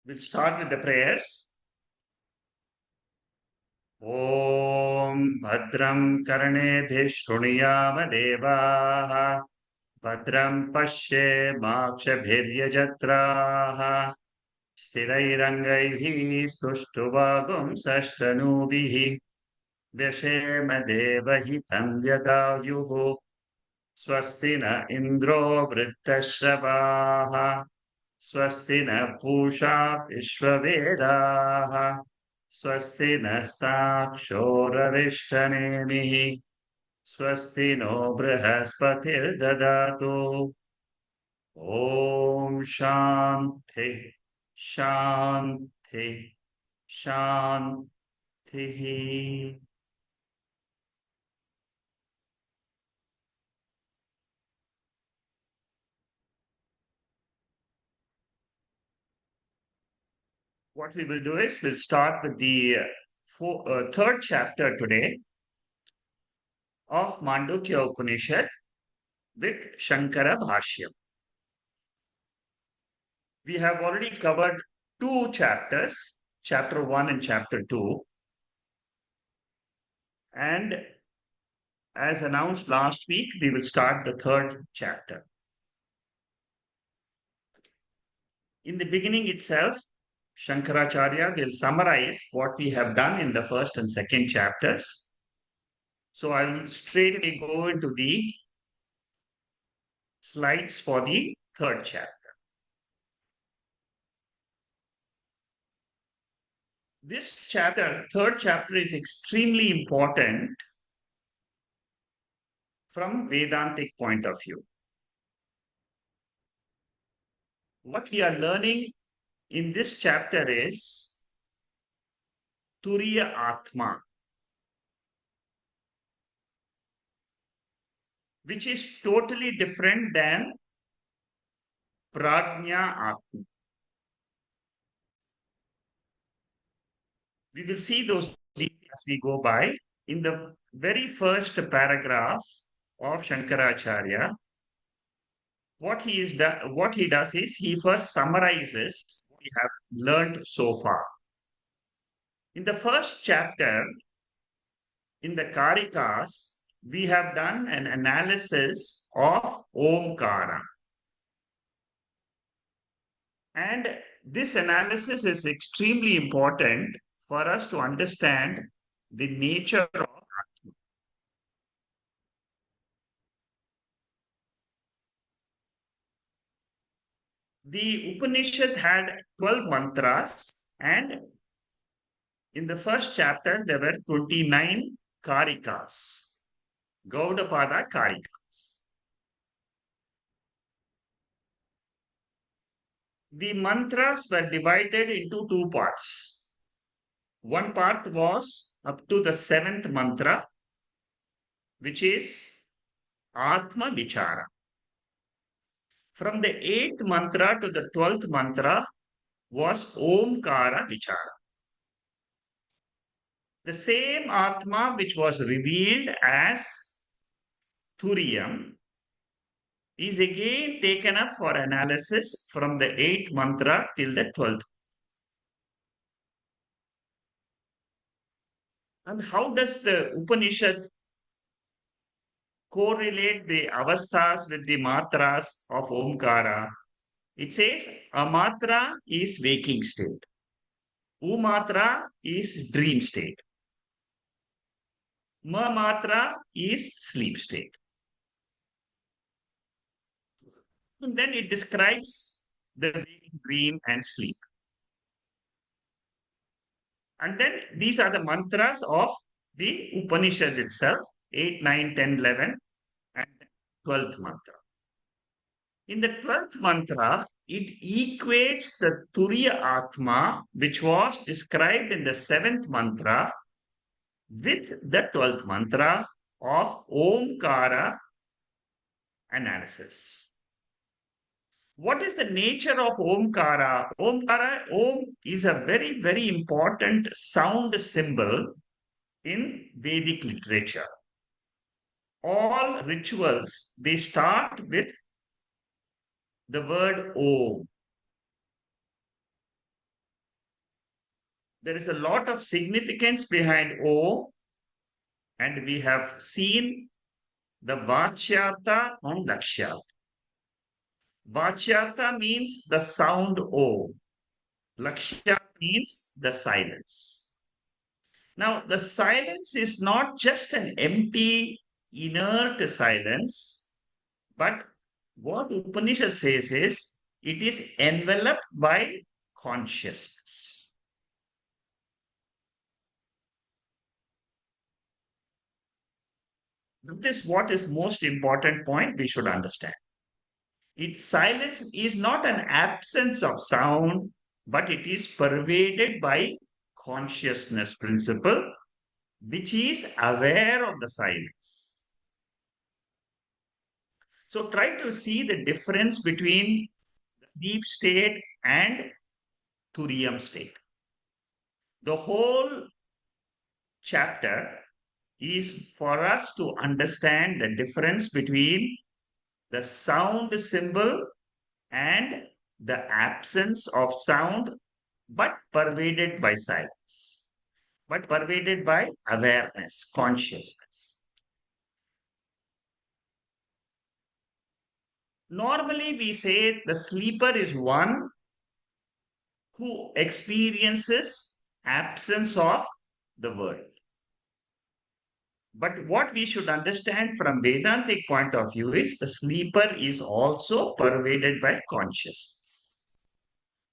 We'll start with the prayers. Om Bhadram Karnebhiः Shrunuyama Devaः Bhadram Pashye Makshabhiryajatraः Stirairangaiः Stushtuvaगुं Sashtanubhiः Vyashema Devahitam Yadayuः Swasti na Indro Vrittashravah Swasti na Pusha Vishwavedaः Swasti nastacshorarishtanemihi Swasti no Brihaspatirdadatu Om Shanti Shanti Shanti. What we will do is we'll start with the third chapter today of Mandukya Upanishad with Shankara Bhashyam. We have already covered two chapters, chapter 1 and chapter 2. And as announced last week, we will start the third chapter. In the beginning itself, Shankaracharya will summarize what we have done in the first and second chapters. So I will straightly go into the slides for the third chapter. This chapter, third chapter, is extremely important from Vedantic point of view. What we are learning in this chapter is Turiya Atma, which is totally different than Prajna Atma. We will see those as we go by. In the very first paragraph of Shankaracharya, what he does is he first summarizes what we have learned so far. In the first chapter, in the Karikas, we have done an analysis of Omkara. And this analysis is extremely important for us to understand the nature of Atma. The Upanishad had 12 mantras, and in the first chapter, there were 29 Karikas, Gaudapada Karikas. The mantras were divided into two parts. One part was up to the seventh mantra, which is Atma Vichara. From the eighth mantra to the 12th mantra was Omkara Vichara. The same Atma which was revealed as Turiyam is again taken up for analysis from the 8th mantra till the 12th. And how does the Upanishad correlate the avasthas with the matras of Omkara? It says a matra is waking state. Umatra is dream state. Ma matra is sleep state. And then it describes the waking, dream, and sleep. And then these are the mantras of the Upanishads itself 8, 9, 10, 11, and 12th mantra. In the 12th mantra, it equates the Turiya Atma, which was described in the 7th mantra, with the 12th mantra of Omkara analysis. What is the nature of Omkara? Om is a very, very important sound symbol in Vedic literature. All rituals, they start with the word Om. There is a lot of significance behind O, and we have seen the Vachyartha and Lakshyartha. Vachyartha means the sound O. Lakshya means the silence. Now, the silence is not just an empty, inert silence, but what Upanishad says is it is enveloped by consciousness. This is what is most important point we should understand. Silence is not an absence of sound, but it is pervaded by consciousness principle, which is aware of the silence. So try to see the difference between deep state and Turiyam state. The whole chapter is for us to understand the difference between the sound symbol and the absence of sound, but pervaded by silence, but pervaded by awareness, consciousness. Normally, we say the sleeper is one who experiences absence of the world. But what we should understand from Vedantic point of view is the sleeper is also pervaded by consciousness.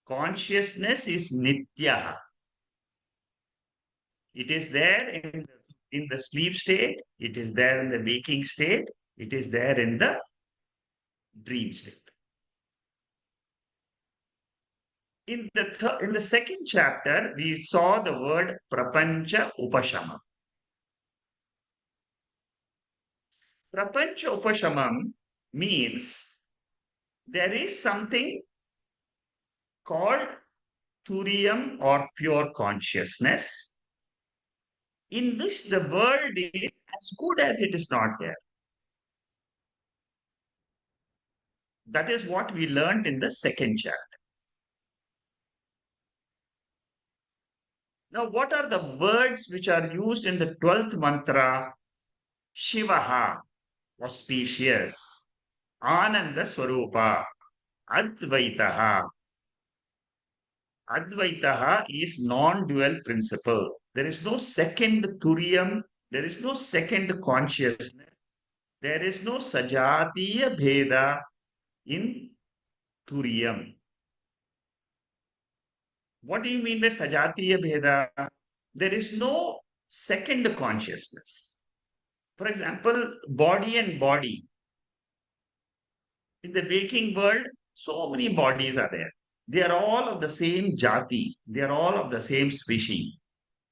Consciousness is nitya. It is there in the sleep state, it is there in the waking state, it is there in the dream state. In the second chapter, we saw the word prapancha upashamam. Prapancha upashamam means there is something called Turiyam or pure consciousness, in which the world is as good as it is not there. That is what we learned in the second chapter. Now, what are the words which are used in the 12th mantra? Shivaha, auspicious, Ananda Swarupa, Advaitaha. Advaitaha is non-dual principle. There is no second Turiyam, there is no second consciousness, there is no Sajatiya Bheda in Turiyam. What do you mean by Sajatiya Bheda? There is no second consciousness. For example, body and body. In the waking world, so many bodies are there. They are all of the same jati. They are all of the same species.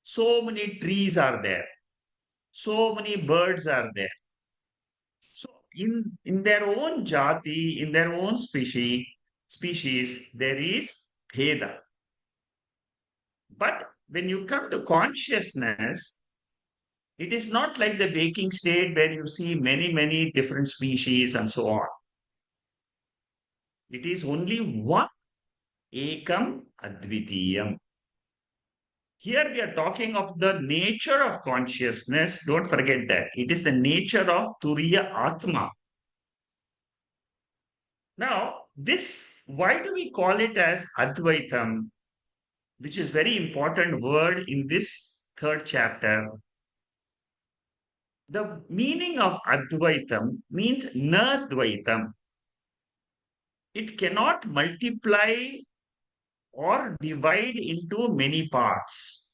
So many trees are there. So many birds are there. So in their own jati, in their own species, there is bheda. But when you come to consciousness, it is not like the waking state where you see many, many different species and so on. It is only one ekam advitiyam. Here we are talking of the nature of consciousness. Don't forget that. It is the nature of Turiya Atma. Now, why do we call it as Advaitam, which is very important word in this third chapter? The meaning of Advaitam means Nadvaitam. It cannot multiply or divide into many parts.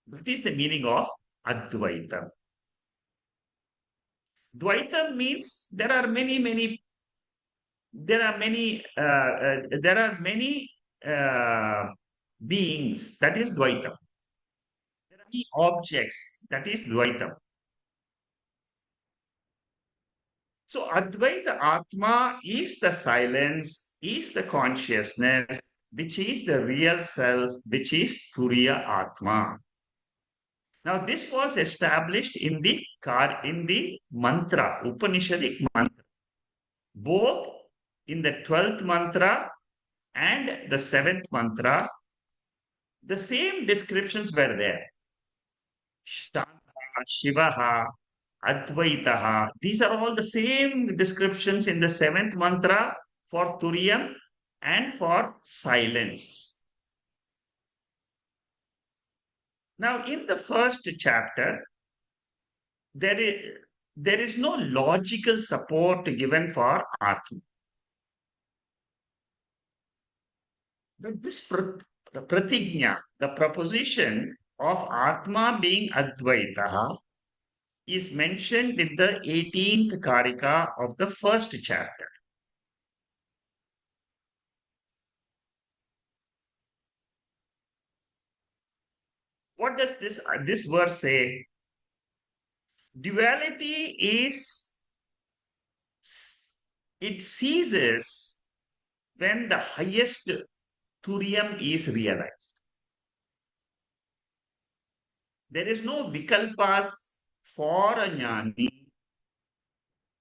That is the meaning of Advaitam. Dvaitam means there are many beings. That is Dvaitam. There are many objects. That is Dvaitam. So Advaita Atma is the silence, is the consciousness, which is the real self, which is Turiya Atma. Now, this was established in the mantra, Upanishadic mantra, both in the 12th mantra and the seventh mantra, the same descriptions were there. Shantaha, Shivaha, Advaitaha. These are all the same descriptions in the seventh mantra for Turiyam and for silence. Now, in the first chapter, there is, there is no logical support given for Atma. But this pratigna, the proposition of Atma being Advaita, is mentioned in the 18th Karika of the first chapter. What does this verse say? Duality is, it ceases when the highest Turiyam is realized. There is no vikalpas for a jnani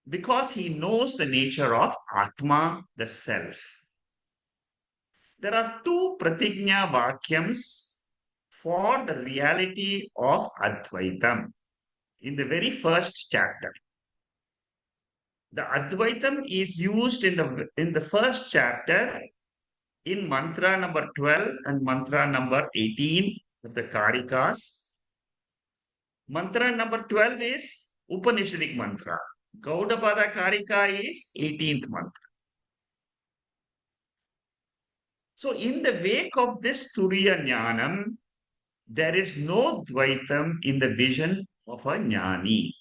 because he knows the nature of Atma, the self. There are two pratigna vakyams for the reality of Advaitam in the very first chapter. The Advaitam is used in the first chapter in mantra number 12 and mantra number 18 of the Karikas. Mantra number 12 is Upanishadic mantra. Gaudapada Karika is 18th mantra. So in the wake of this Turiya Jnanam, there is no Dvaitam in the vision of a Jnani.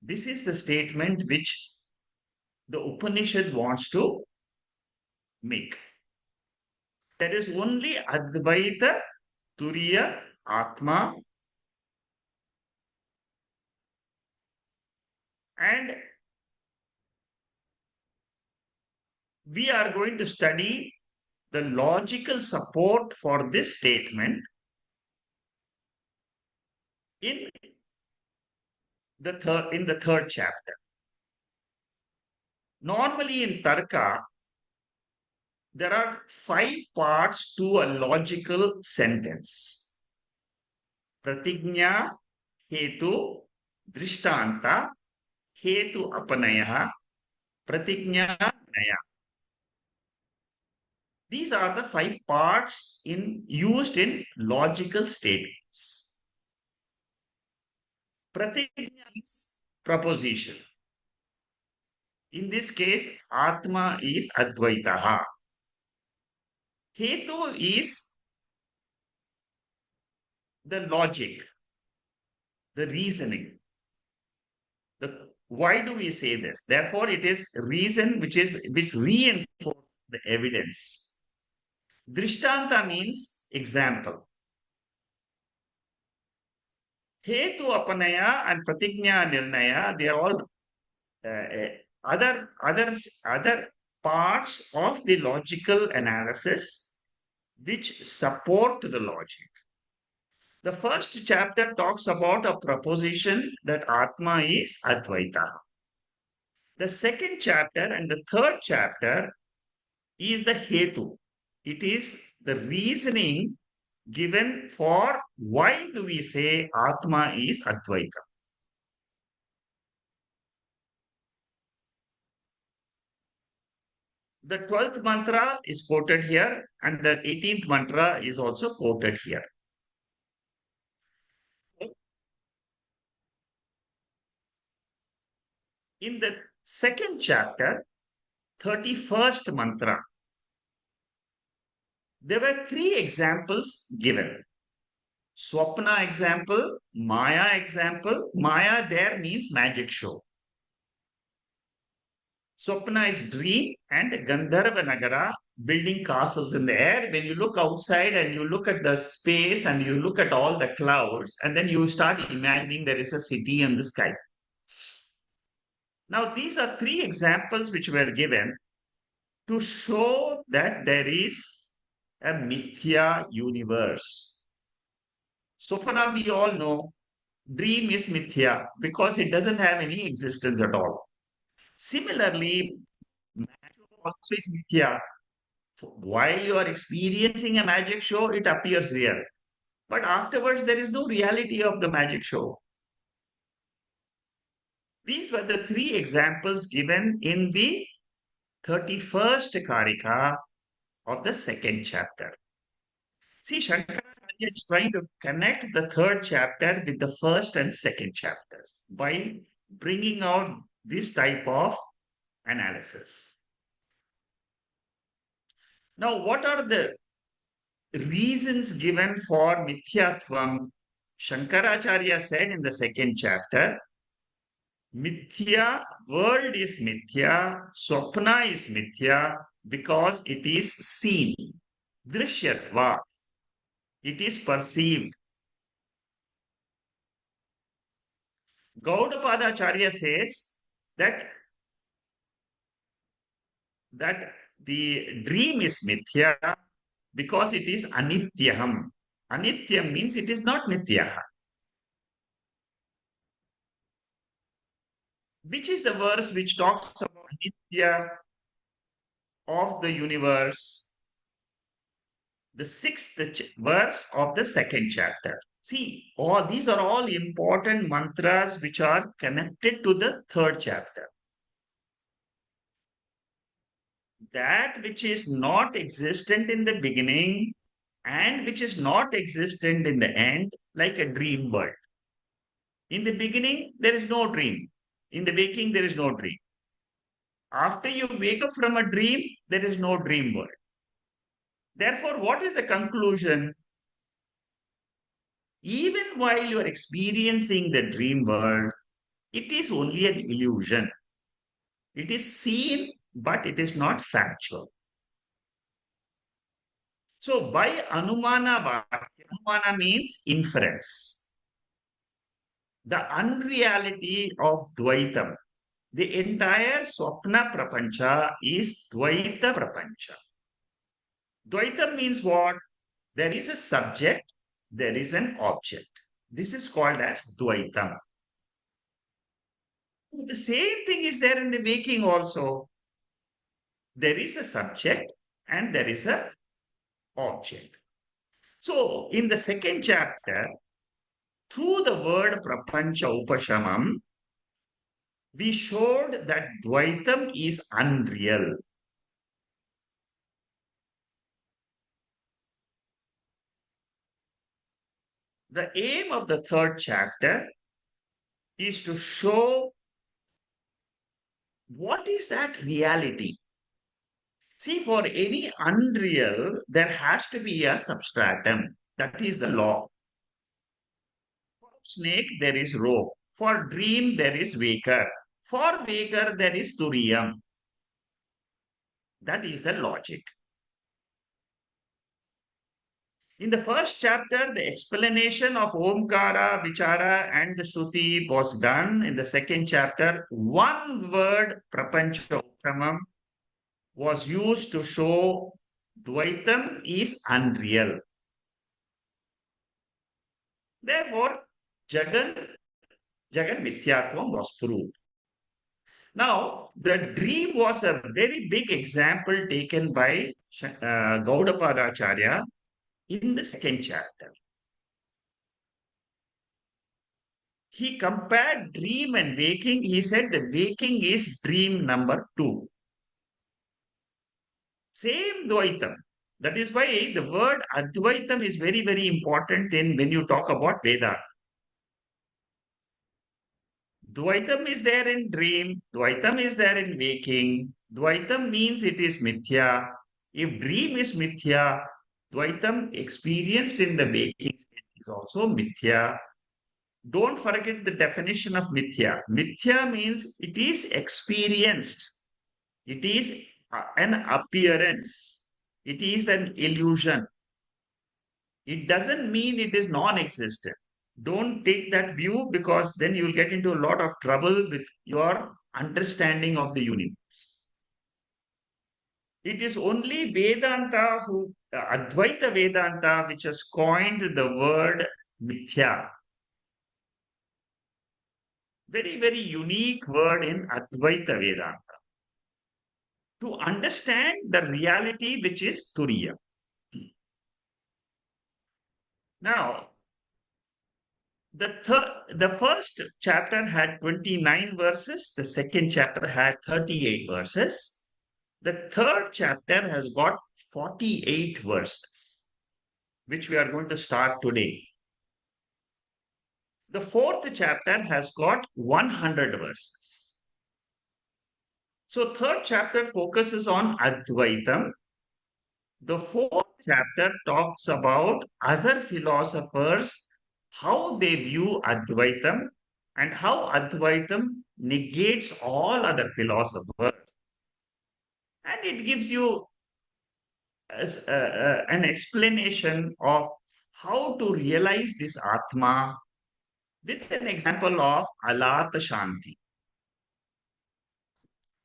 This is the statement which the Upanishad wants to make. There is only Advaita, Turiya, Atma, and we are going to study the logical support for this statement in the third chapter. Normally in Tarka, there are 5 parts to a logical sentence. Pratigna, Hetu, Drishtanta, Hetu Apanaya, Pratigna Naya. These are the 5 parts used in logical statements. Pratigna is proposition. In this case, Atma is Advaitaha. Hetu is the logic, the reasoning. Why do we say this? Therefore, it is reason which reinforces the evidence. Drishtanta means example. Hetu Apanaya and Pratigna Nirnaya, they are all other parts of the logical analysis which support the logic. The first chapter talks about a proposition that Atma is Advaita. The second chapter and the third chapter is the Hetu. It is the reasoning given for why do we say Atma is Advaita. The 12th mantra is quoted here and the 18th mantra is also quoted here. In the second chapter, 31st mantra, there were 3 examples given. Swapna example, Maya example. Maya there means magic show. Swapna is dream and Gandharva Nagara, building castles in the air. When you look outside and you look at the space and you look at all the clouds, and then you start imagining there is a city in the sky. Now, these are 3 examples which were given to show that there is a mithya universe. Swapna, we all know, dream is mithya because it doesn't have any existence at all. Similarly, also is mithya While you are experiencing a magic show, it appears real. But afterwards, there is no reality of the magic show. These were the three examples given in the 31st Karika of the second chapter. See, Shankaracharya is trying to connect the third chapter with the first and second chapters by bringing out this type of analysis. Now, what are the reasons given for Mithyatvam? Shankaracharya said in the second chapter, Mithya, world is Mithya, Swapna is Mithya because it is seen. Drishyatva, it is perceived. Gaudapadacharya says that that the dream is mithya because it is anityaham. Anityam means it is not nitya. Which is the verse which talks about nitya of the universe? The sixth verse of the second chapter. See, all these are all important mantras which are connected to the third chapter. That which is not existent in the beginning and which is not existent in the end, like a dream world. In the beginning, there is no dream. In the waking, there is no dream. After you wake up from a dream, there is no dream world. Therefore, what is the conclusion? Even while you are experiencing the dream world, it is only an illusion. It is seen, but it is not factual. So, by Anumana Vakya, Anumana means inference. The unreality of Dvaitam. The entire Swapna Prapancha is Dvaita Prapancha. Dvaitam means what? There is a subject, there is an object. This is called as Dvaitam. The same thing is there in the waking also. There is a subject and there is a object. So, in the second chapter, through the word Prapancha Upashamam, we showed that Dvaitam is unreal. The aim of the third chapter is to show what is that reality. See, for any unreal, there has to be a substratum. That is the law. For snake, there is rope. For dream, there is waker. For waker, there is turiyam. That is the logic. In the first chapter, the explanation of Omkara, Vichara, and the Shruti was done. In the second chapter, one word, Prapancha Uttamam, was used to show Dvaitam is unreal. Therefore, Jagat Mithyatvam was proved. Now, the dream was a very big example taken by Gaudapadacharya in the second chapter. He compared dream and waking. He said the waking is dream number 2. Same Dvaitam. That is why the word Advaitam is very, very important in when you talk about Vedanta. Dvaitam is there in dream, Dvaitam is there in waking. Dvaitam means it is mithya. If dream is mithya, Dvaitam experienced in the waking is also mithya. Don't forget the definition of mithya. Mithya means it is experienced. It is an appearance. It is an illusion. It doesn't mean it is non-existent. Don't take that view because then you'll get into a lot of trouble with your understanding of the universe. It is only Vedanta Advaita Vedanta, which has coined the word mithya. Very, very unique word in Advaita Vedanta. to understand the reality which is Turiya. Now, the first chapter had 29 verses, the second chapter had 38 verses, the third chapter has got 48 verses, which we are going to start today. The fourth chapter has got 100 verses. So third chapter focuses on Advaitam. The fourth chapter talks about other philosophers, how they view Advaitam and how Advaitam negates all other philosophers. And it gives you an explanation of how to realize this Atma with an example of Alat Shanti.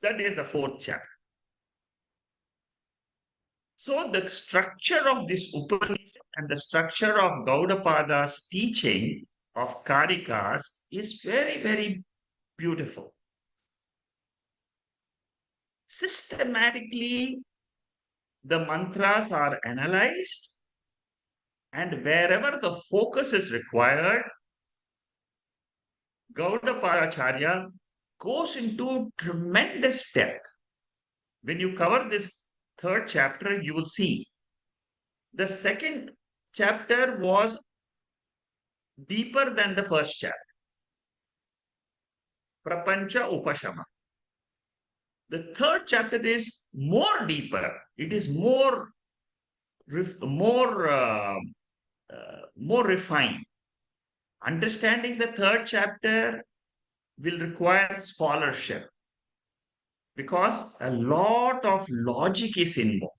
That is the fourth chapter. So the structure of this Upanishad and the structure of Gaudapada's teaching of Karikas is very, very beautiful. Systematically, the mantras are analyzed, and wherever the focus is required, Gaudapadacharya goes into tremendous depth. When you cover this third chapter, you will see the second chapter was deeper than the first chapter. Prapancha Upashama. The third chapter is more deeper. It is more more refined. Understanding the third chapter will require scholarship because a lot of logic is involved,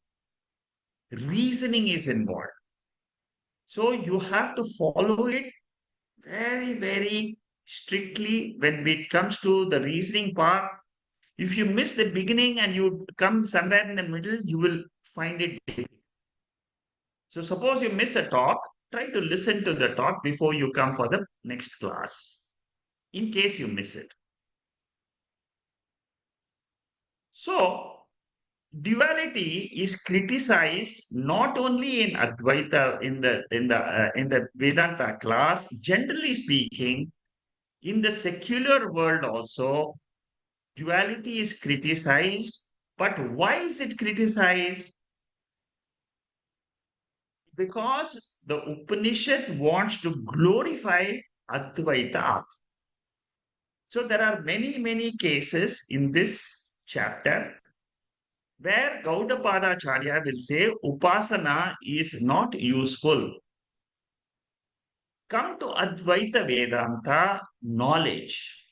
reasoning is involved. So you have to follow it very, very strictly when it comes to the reasoning part. If you miss the beginning and you come somewhere in the middle, you will find it difficult. So suppose you miss a talk, try to listen to the talk before you come for the next class, in case you miss it. So duality is criticized not only in Advaita in the Vedanta class, generally speaking, in the secular world also, duality is criticized. But why is it criticized? Because the Upanishad wants to glorify Advaita Atma. So there are many, many cases in this chapter where Gaudapadacharya will say Upasana is not useful. Come to Advaita Vedanta knowledge.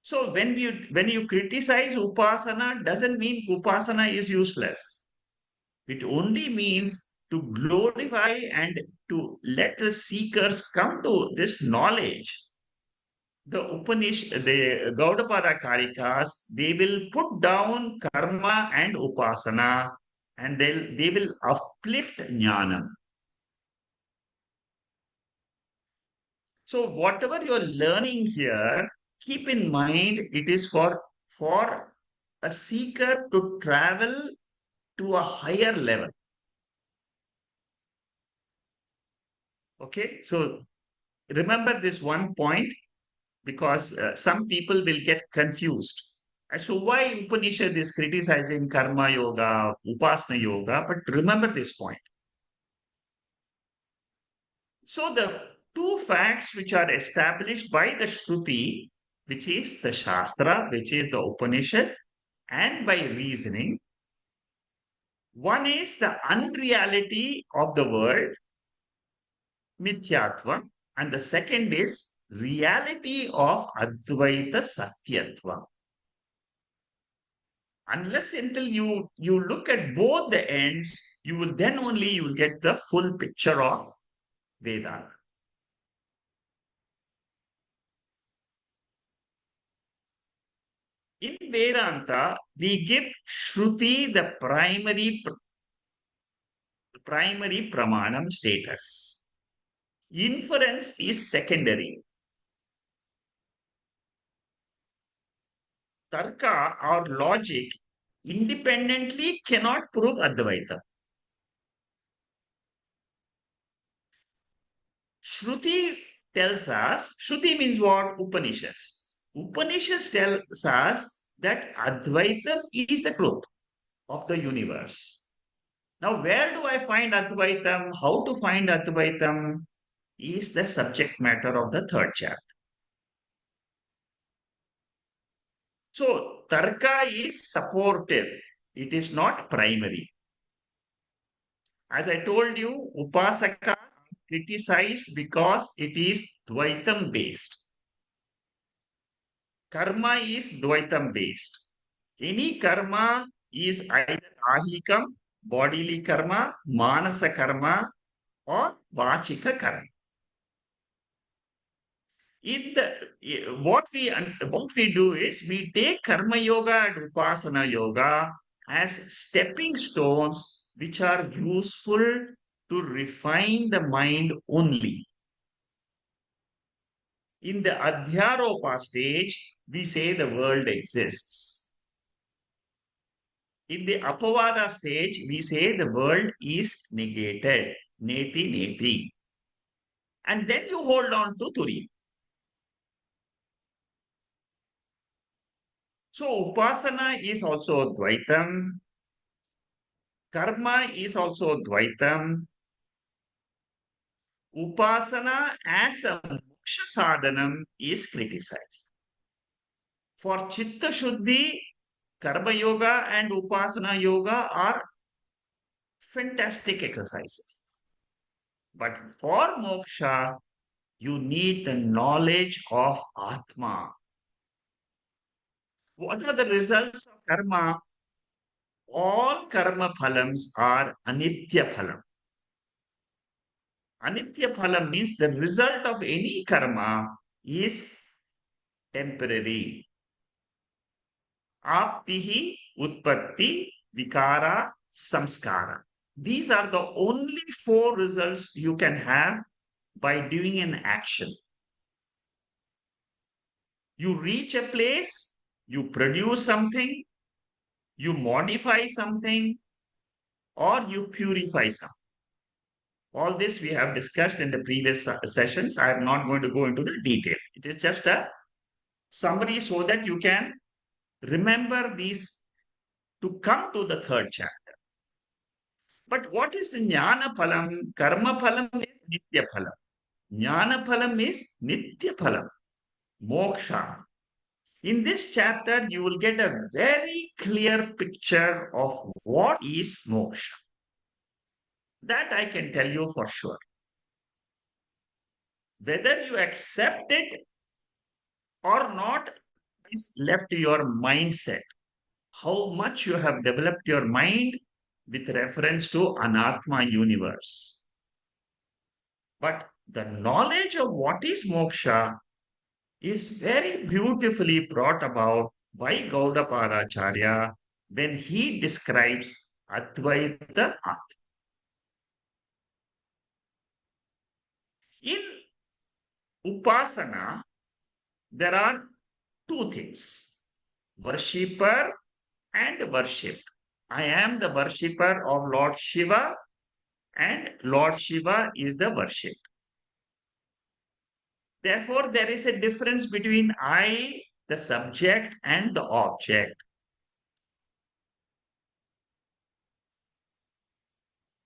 So when you criticize Upasana, doesn't mean Upasana is useless. It only means to glorify and to let the seekers come to this knowledge. The Upanishad, the Gaudapada Karikas, they will put down karma and upasana and they will uplift jnana. So whatever you're learning here, keep in mind it is for a seeker to travel to a higher level. Okay, so remember this one point because some people will get confused. So why Upanishad is criticizing karma yoga, upasana yoga, but remember this point. So the two facts which are established by the Shruti, which is the Shastra, which is the Upanishad, and by reasoning, one is the unreality of the world, mithyatva, and the second is reality of Advaita Satyatva. Unless until you look at both the ends, you will then only you will get the full picture of Vedanta. In Vedanta, we give Shruti the primary pramanam status. Inference is secondary. Tarka or logic independently cannot prove Advaita. Shruti tells us, Shruti means what? Upanishads. Upanishads tells us that Advaitam is the truth of the universe. Now, where do I find Advaitam? How to find Advaitam is the subject matter of the third chapter. So, Tarka is supportive. It is not primary. As I told you, Upasaka criticized because it is Dvaitam based. Karma is Dvaitam based. Any karma is either ahikam, bodily karma, manasa karma, or vachika karma. In the what we do is we take karma yoga and upasana yoga as stepping stones which are useful to refine the mind only. In the Adhyaropa stage, we say the world exists. In the Apavada stage, we say the world is negated. Neti neti. And then you hold on to Turi. So Upasana is also Dvaitam. Karma is also Dvaitam. Upasana as a moksha sadhanam is criticized. For Chitta Shuddhi, Karma Yoga and Upasana Yoga are fantastic exercises. But for moksha, you need the knowledge of Atma. What are the results of karma? All karma phalams are anitya phalam. Anitya phalam means the result of any karma is temporary. Aptihi, utpatti, vikara, samskara. These are the only four results you can have by doing an action. You reach a place, you produce something, you modify something, or you purify something. All this we have discussed in the previous sessions. I am not going to go into the detail. It is just a summary so that you can remember these to come to the third chapter. But what is the jnana phalam? Karma phalam is nitya phalam. Jnana phalam is nitya phalam. Moksha. In this chapter, you will get a very clear picture of what is moksha. That I can tell you for sure. Whether you accept it or not is left to your mindset. How much you have developed your mind with reference to Anatma universe. But the knowledge of what is moksha is very beautifully brought about by Gaudapadacharya when he describes Advaita Atma. In Upasana, there are two things, worshipper and worshipped. I am the worshipper of Lord Shiva, and Lord Shiva is the worship. Therefore, there is a difference between I, the subject, and the object.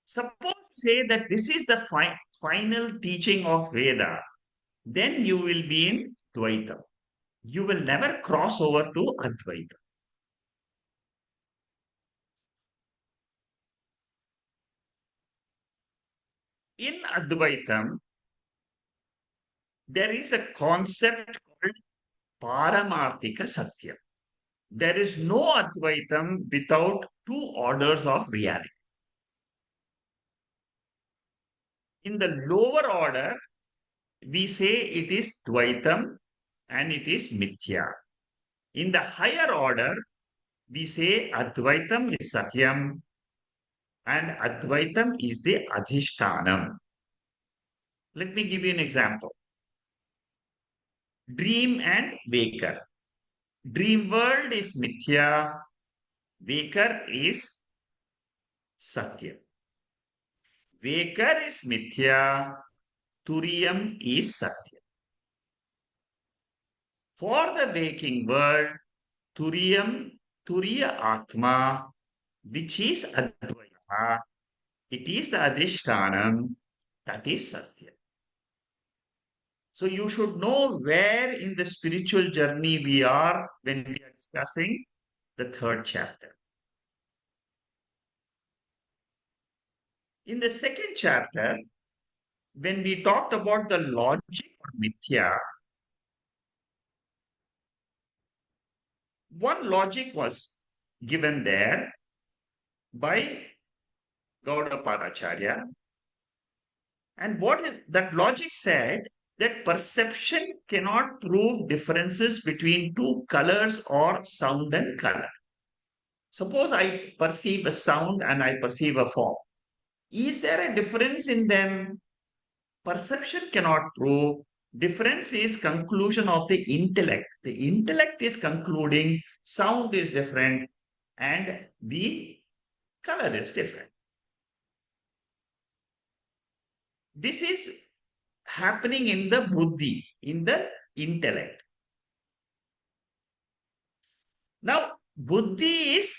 Suppose say that this is the final teaching of Veda, then you will be in Dvaita. You will never cross over to Advaita. In Advaitam, there is a concept called Paramarthika Satya. There is no Advaitam without two orders of reality. In the lower order, we say it is Dvaitam and it is Mithya. In the higher order, we say Advaitam is Satyam and Advaitam is the Adhishtanam. Let me give you an example. Dream and waker. Dream world is mithya, waker is satya. Waker is mithya, turiyam is satya. For the waking world, turiyam, turiya atma, which is advaita, it is the adhishtanam, that is satya. So you should know where in the spiritual journey we are when we are discussing the third chapter. In the second chapter, when we talked about the logic of mithya, one logic was given there by Gaudapadacharya. And that logic said that perception cannot prove differences between two colors or sound and color. Suppose I perceive a sound and I perceive a form. Is there a difference in them? Perception cannot prove. Difference is conclusion of the intellect. The intellect is concluding sound is different and the color is different. This is happening in the buddhi, in the intellect. Now, buddhi is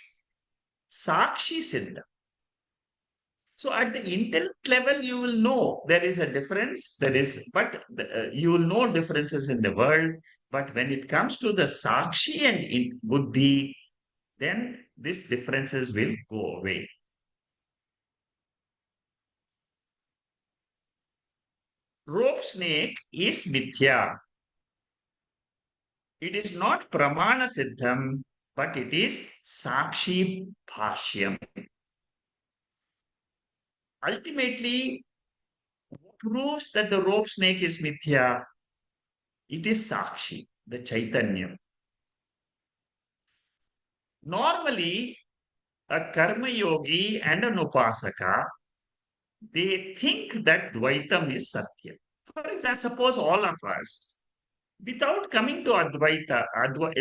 sakshi siddha. So at the intellect level, you will know there is a difference. You will know differences in the world. But when it comes to the sakshi and in buddhi, then these differences will go away. Rope snake is mithya. It is not pramana siddham, but it is sakshi bhashyam. Ultimately, what proves that the rope snake is mithya? It is sakshi, the chaitanya. Normally, a karma yogi and an upasaka, they think that Dvaitam is Satya. For example, suppose all of us, without coming to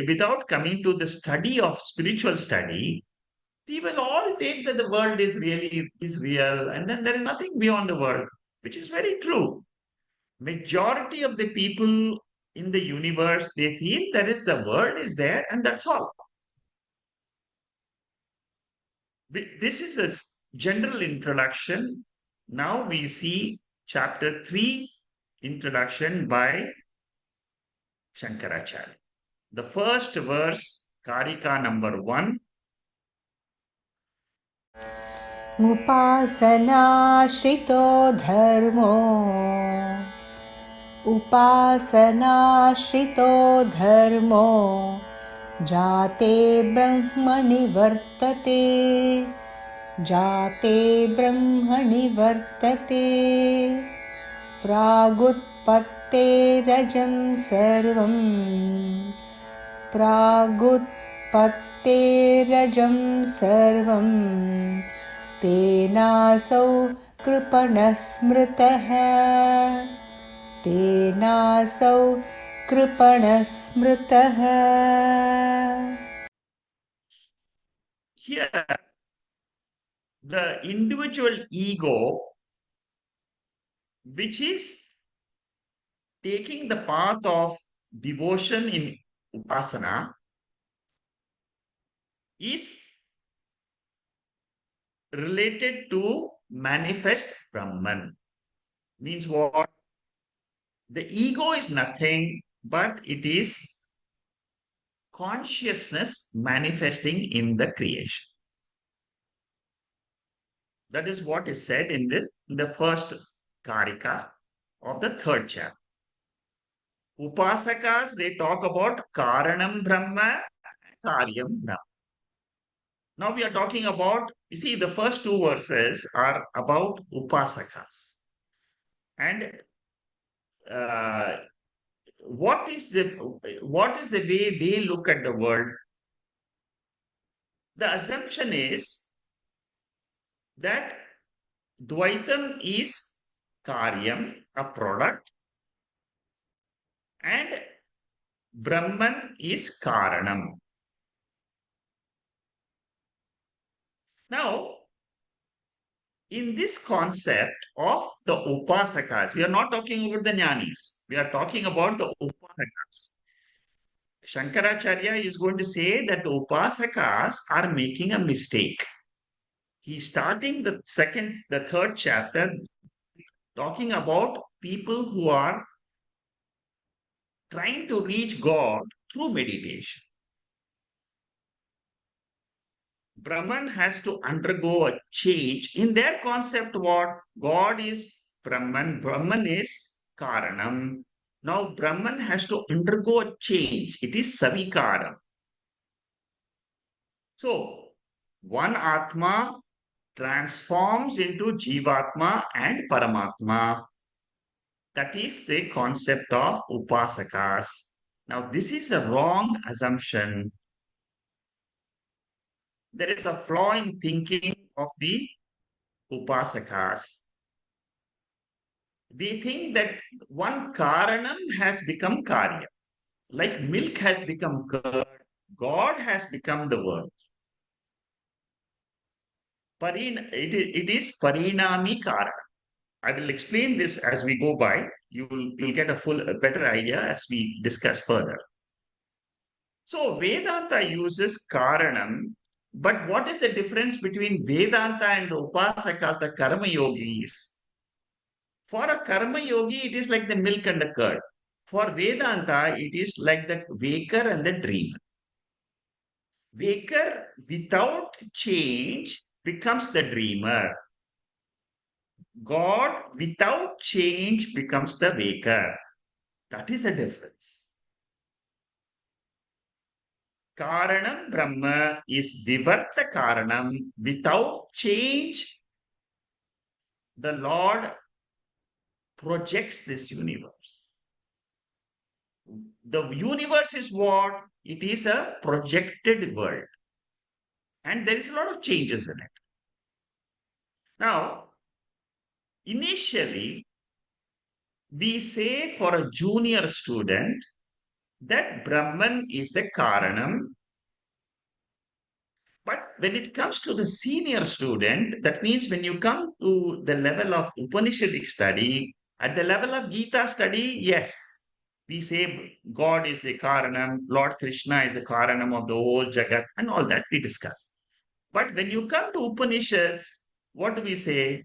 without coming to the study of spiritual study, we will all take that the world is real, and then there is nothing beyond the world, which is very true. Majority of the people in the universe, they feel there is the world is there, and that's all. This is a general introduction. Now we see chapter 3, introduction by Shankaracharya. The first verse, Karika number 1. उपासनाश्रितो धर्मो उपासनाश्रितो धर्मो जाते ब्रह्मणि वर्तते जाते ब्रह्मणि वर्तते प्रागुत्पत्तेरजं सर्वं प्रागुत्पत्तेरजं सर्वं तेनासौ कृपणः स्मृतः तेनासौ कृपणः स्मृतः. Here, the individual ego, which is taking the path of devotion in Upasana, is related to manifest Brahman. Means what? The ego is nothing but it is consciousness manifesting in the creation. That is what is said in the first Karika of the third chapter. Upasakas, they talk about Karanam Brahma, Karyam Brahma. Now we are talking about, you see, the first two verses are about Upasakas. And uh, what is the way they look at the world? The assumption is that Dvaitam is Karyam, a product, and Brahman is Karanam. Now, in this concept of the Upasakas, we are not talking about the Jnanis. We are talking about the Upasakas. Shankaracharya is going to say that the Upasakas are making a mistake. He's starting the third chapter talking about people who are trying to reach God through meditation. Brahman has to undergo a change. In their concept, what? God is Brahman, Brahman is Karanam. Now, Brahman has to undergo a change. It is Savikaram. So, one Atma transforms into Jivatma and Paramatma. That is the concept of Upasakas. Now, this is a wrong assumption. There is a flaw in thinking of the Upasakas. They think that one Karanam has become Karya. Like milk has become curd, God has become the word. It is Parinami Karana. I will explain this as we go by. You'll get a better idea as we discuss further. So Vedanta uses Karanam, but what is the difference between Vedanta and Upasakas, the Karma Yogis? For a Karma Yogi, it is like the milk and the curd. For Vedanta, it is like the waker and the dreamer. Waker without change becomes the dreamer. God without change becomes the waker. That is the difference. Karanam Brahma is Vivarta Karanam. Without change, the Lord projects this universe. The universe is what? It is a projected world. And there is a lot of changes in it. Now, initially, we say for a junior student that Brahman is the Karanam. But when it comes to the senior student, that means when you come to the level of Upanishadic study, at the level of Gita study, yes, we say God is the Karanam, Lord Krishna is the Karanam of the whole jagat, and all that we discuss. But when you come to Upanishads, what do we say?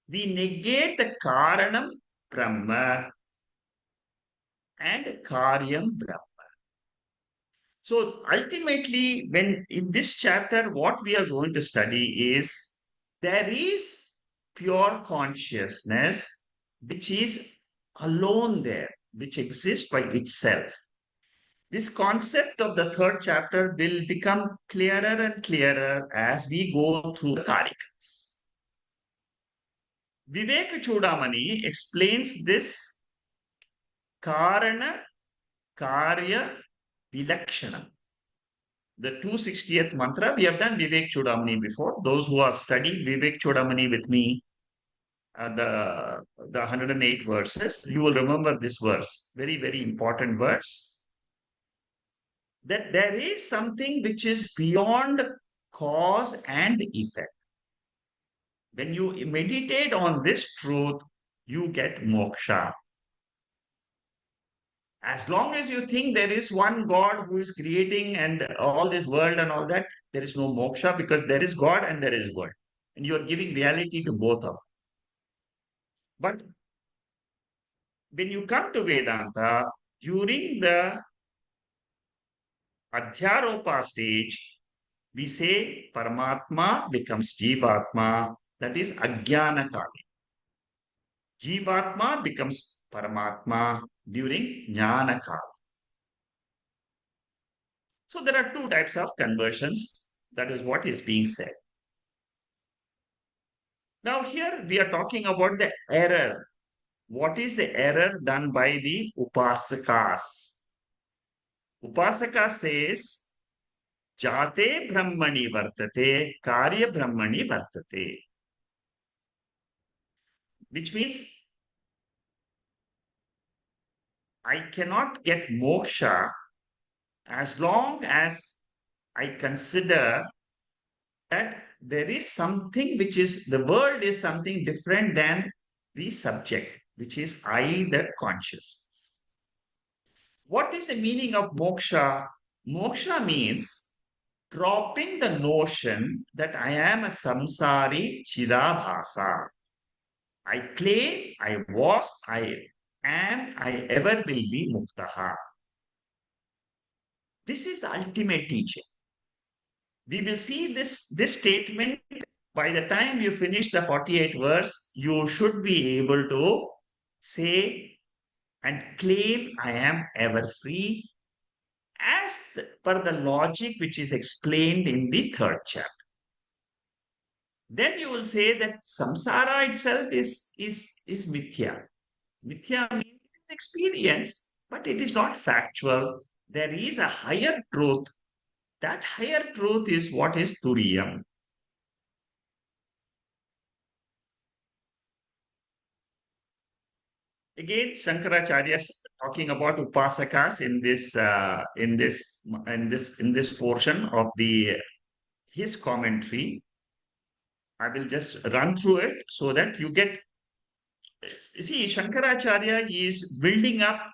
We negate the Karanam Brahma and Karyam Brahma. So ultimately, when in this chapter, what we are going to study is there is pure consciousness which is alone there, which exists by itself. This concept of the third chapter will become clearer and clearer as we go through the Karikas. Vivek Chudamani explains this Karana Karya Vilakshanam. The 260th mantra, we have done Vivek Chudamani before. Those who have studied Vivek Chudamani with me, the 108 verses, you will remember this verse. Very, very important verse. That there is something which is beyond cause and effect. When you meditate on this truth, you get moksha. As long as you think there is one God who is creating and all this world and all that, there is no moksha because there is God and there is world. And you are giving reality to both of them. But when you come to Vedanta, during the Adhyaropa stage, we say Paramatma becomes Jivatma, that is Ajnana Kali. Jivatma becomes Paramatma during Jnana Kali. So there are two types of conversions. That is what is being said. Now, here we are talking about the error. What is the error done by the Upasakas? Upasaka says, Jate Brahmani Vartate, Karya Brahmani Vartate. Which means I cannot get moksha as long as I consider that there is something which is the world is something different than the subject, which is I, the conscious. What is the meaning of moksha? Moksha means dropping the notion that I am a samsari chidabhasa. I claim, I was, I am, I ever will be muktaha. This is the ultimate teaching. We will see this statement by the time you finish the 48 verse, you should be able to say and claim, I am ever free, as per the logic which is explained in the third chapter. Then you will say that samsara itself is mithya. Mithya means it is experience, but it is not factual. There is a higher truth. That higher truth is what is turiyam. Again, Shankaracharya is talking about upasakas in this portion of the his commentary. I will just run through it so that you get. You see, Shankaracharya is building up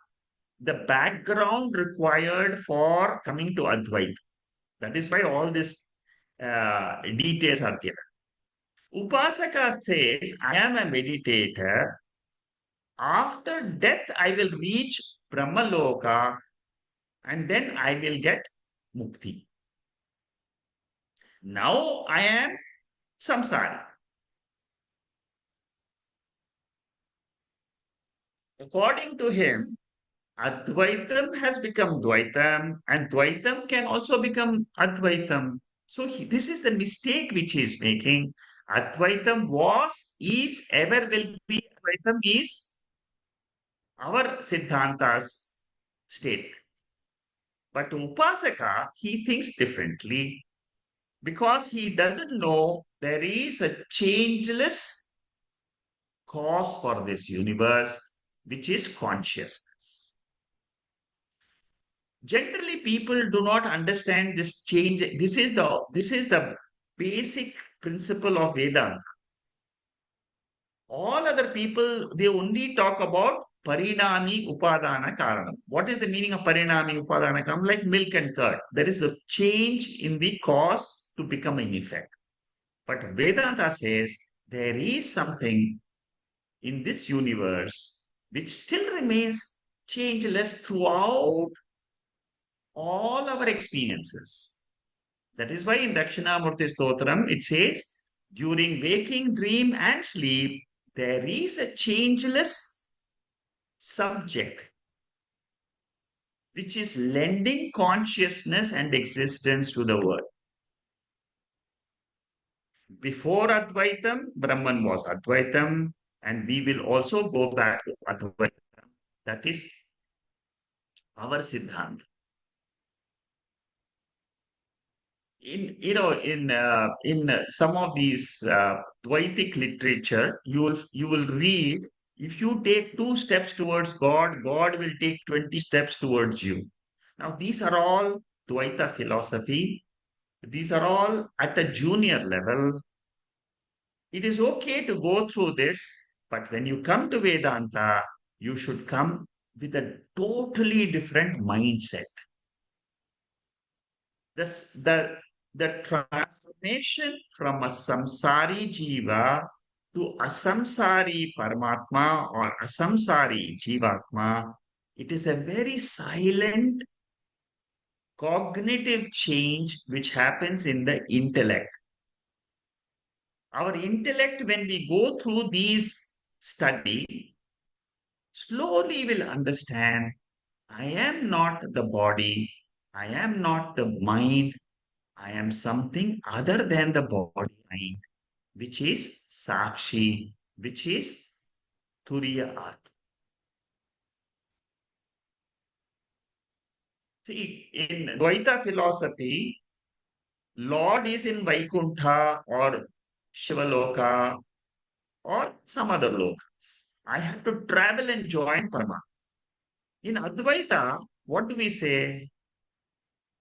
the background required for coming to Advaita. That is why all these details are given. Upasaka says, I am a meditator. After death, I will reach Brahmaloka and then I will get mukti. Now I am samsara. According to him, Advaitam has become Dvaitam, and Dvaitam can also become Advaitam. So this is the mistake which he is making. Advaitam was, is, ever will be. Advaitam is our Siddhanta's state. But Upasaka, he thinks differently because he doesn't know there is a changeless cause for this universe, which is consciousness. Generally, people do not understand this change. This is the basic principle of Vedanta. All other people, they only talk about parinami upadana karanam. What is the meaning of parinami upadana karanam? Like milk and curd. There is a change in the cause to become an effect. But Vedanta says there is something in this universe which still remains changeless throughout all our experiences. That is why in Dakshinamurti Stotram it says, during waking, dream, and sleep, there is a changeless subject which is lending consciousness and existence to the world. Before Advaitam, Brahman was Advaitam, and we will also go back to Advaitam. That is our Siddhanta. In some of these Dvaitic literature, you will read, if you take 2 steps towards God, God will take 20 steps towards you. Now these are all Dvaita philosophy. These are all at a junior level. It is okay to go through this, but when you come to Vedanta, you should come with a totally different mindset. This, the transformation from a samsari jiva to asamsari paramatma or asamsari jivatma, it is a very silent cognitive change which happens in the intellect. Our intellect, when we go through these study, slowly will understand I am not the body, I am not the mind, I am something other than the body mind, which is Sakshi, which is Turiya Atma. See, in Dvaita philosophy, Lord is in Vaikuntha or Shivaloka or some other lokas. I have to travel and join Parama. In Advaita, what do we say?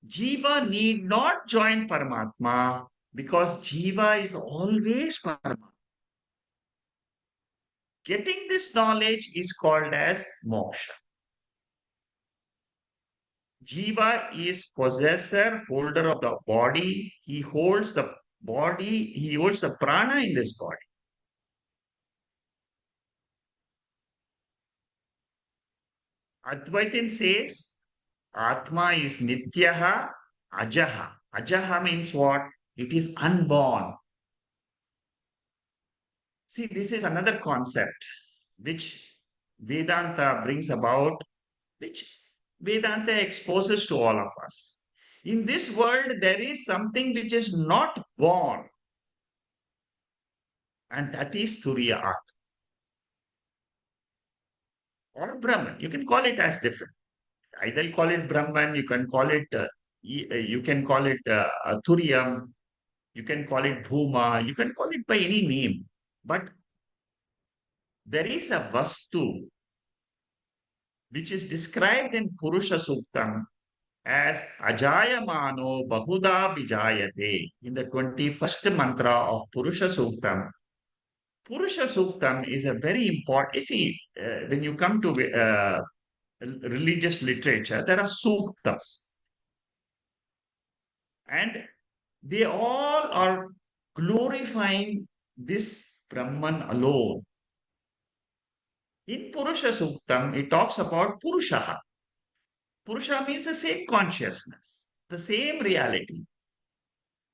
Jiva need not join Paramatma because Jiva is always Paramatma. Getting this knowledge is called as moksha. Jiva is possessor, holder of the body. He holds the body, he holds the prana in this body. Advaitin says Atma is nityaha, ajaha. Ajaha means what? It is unborn. See, this is another concept which Vedanta brings about, which Vedanta exposes to all of us. In this world, there is something which is not born, and that is Turiya Atma or Brahman. You can call it as different. Either you call it Brahman, you can call it you can call it Turiyam, you can call it Bhuma, you can call it by any name. But there is a Vastu which is described in Purusha Suktam as Ajayamano Bahuda Vijayate. In the 21st mantra of Purusha Suktam, Purusha Suktam is a very important. See, when you come to religious literature, there are suktas, and they all are glorifying this Brahman alone. In Purusha Suktam, it talks about Purushaha. Purusha means the same consciousness, the same reality.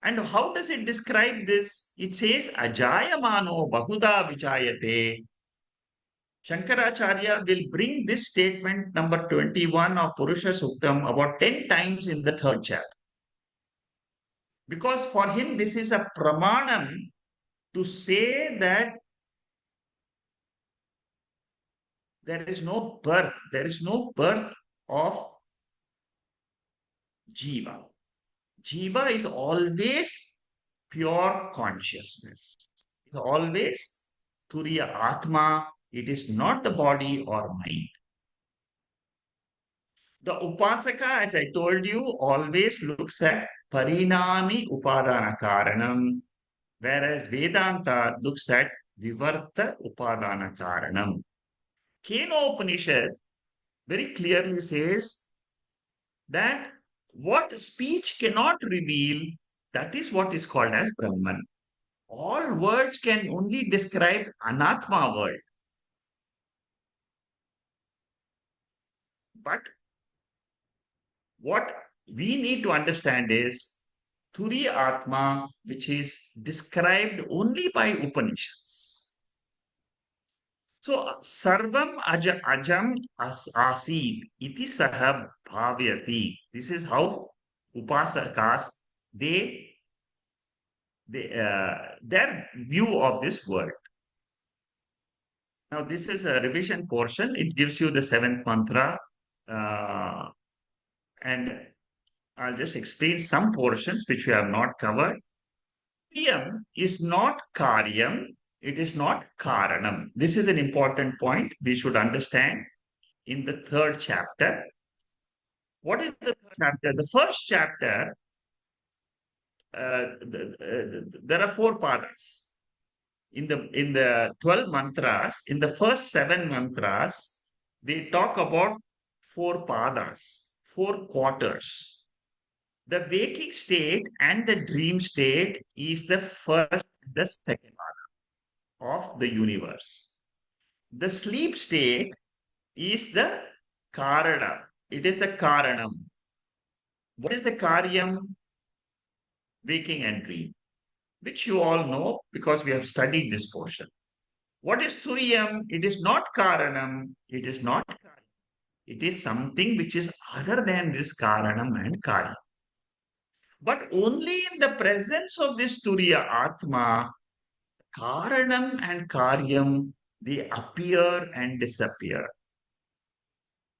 And how does it describe this? It says, Ajayamano Bahuda Vijayate. Shankaracharya will bring this statement number 21 of Purusha Suktam about 10 times in the third chapter. Because for him, this is a pramanam to say that there is no birth of jiva. Jiva is always pure consciousness. It's always Turiya Atma. It is not the body or mind. The Upasaka, as I told you, always looks at Parinami Upadana Karanam, whereas Vedanta looks at Vivarta Upadana Karanam. Keno Upanishad very clearly says that what speech cannot reveal, that is what is called as Brahman. All words can only describe Anatma world. But what we need to understand is Turiya Atma, which is described only by Upanishads. So, Sarvam Ajam Asid iti saha bhavyati. This is how Upasakas, they, their view of this word. Now, this is a revision portion. It gives you the seventh mantra. And I'll just explain some portions which we have not covered. Karyam is not karyam, it is not karanam. This is an important point we should understand in the third chapter. What is the third chapter? The first chapter, there are four padas. In the 12 mantras, in the first seven mantras, they talk about four padas, four quarters. The waking state and the dream state is the first, the second of the universe. The sleep state is the karana. It is the karanam. What is the karyam? Waking and dream, which you all know because we have studied this portion. What is turiyam? It is not karanam. It is not karyam. It is something which is other than this karanam and karyam. But only in the presence of this turiya atma, karanam and karyam, they appear and disappear.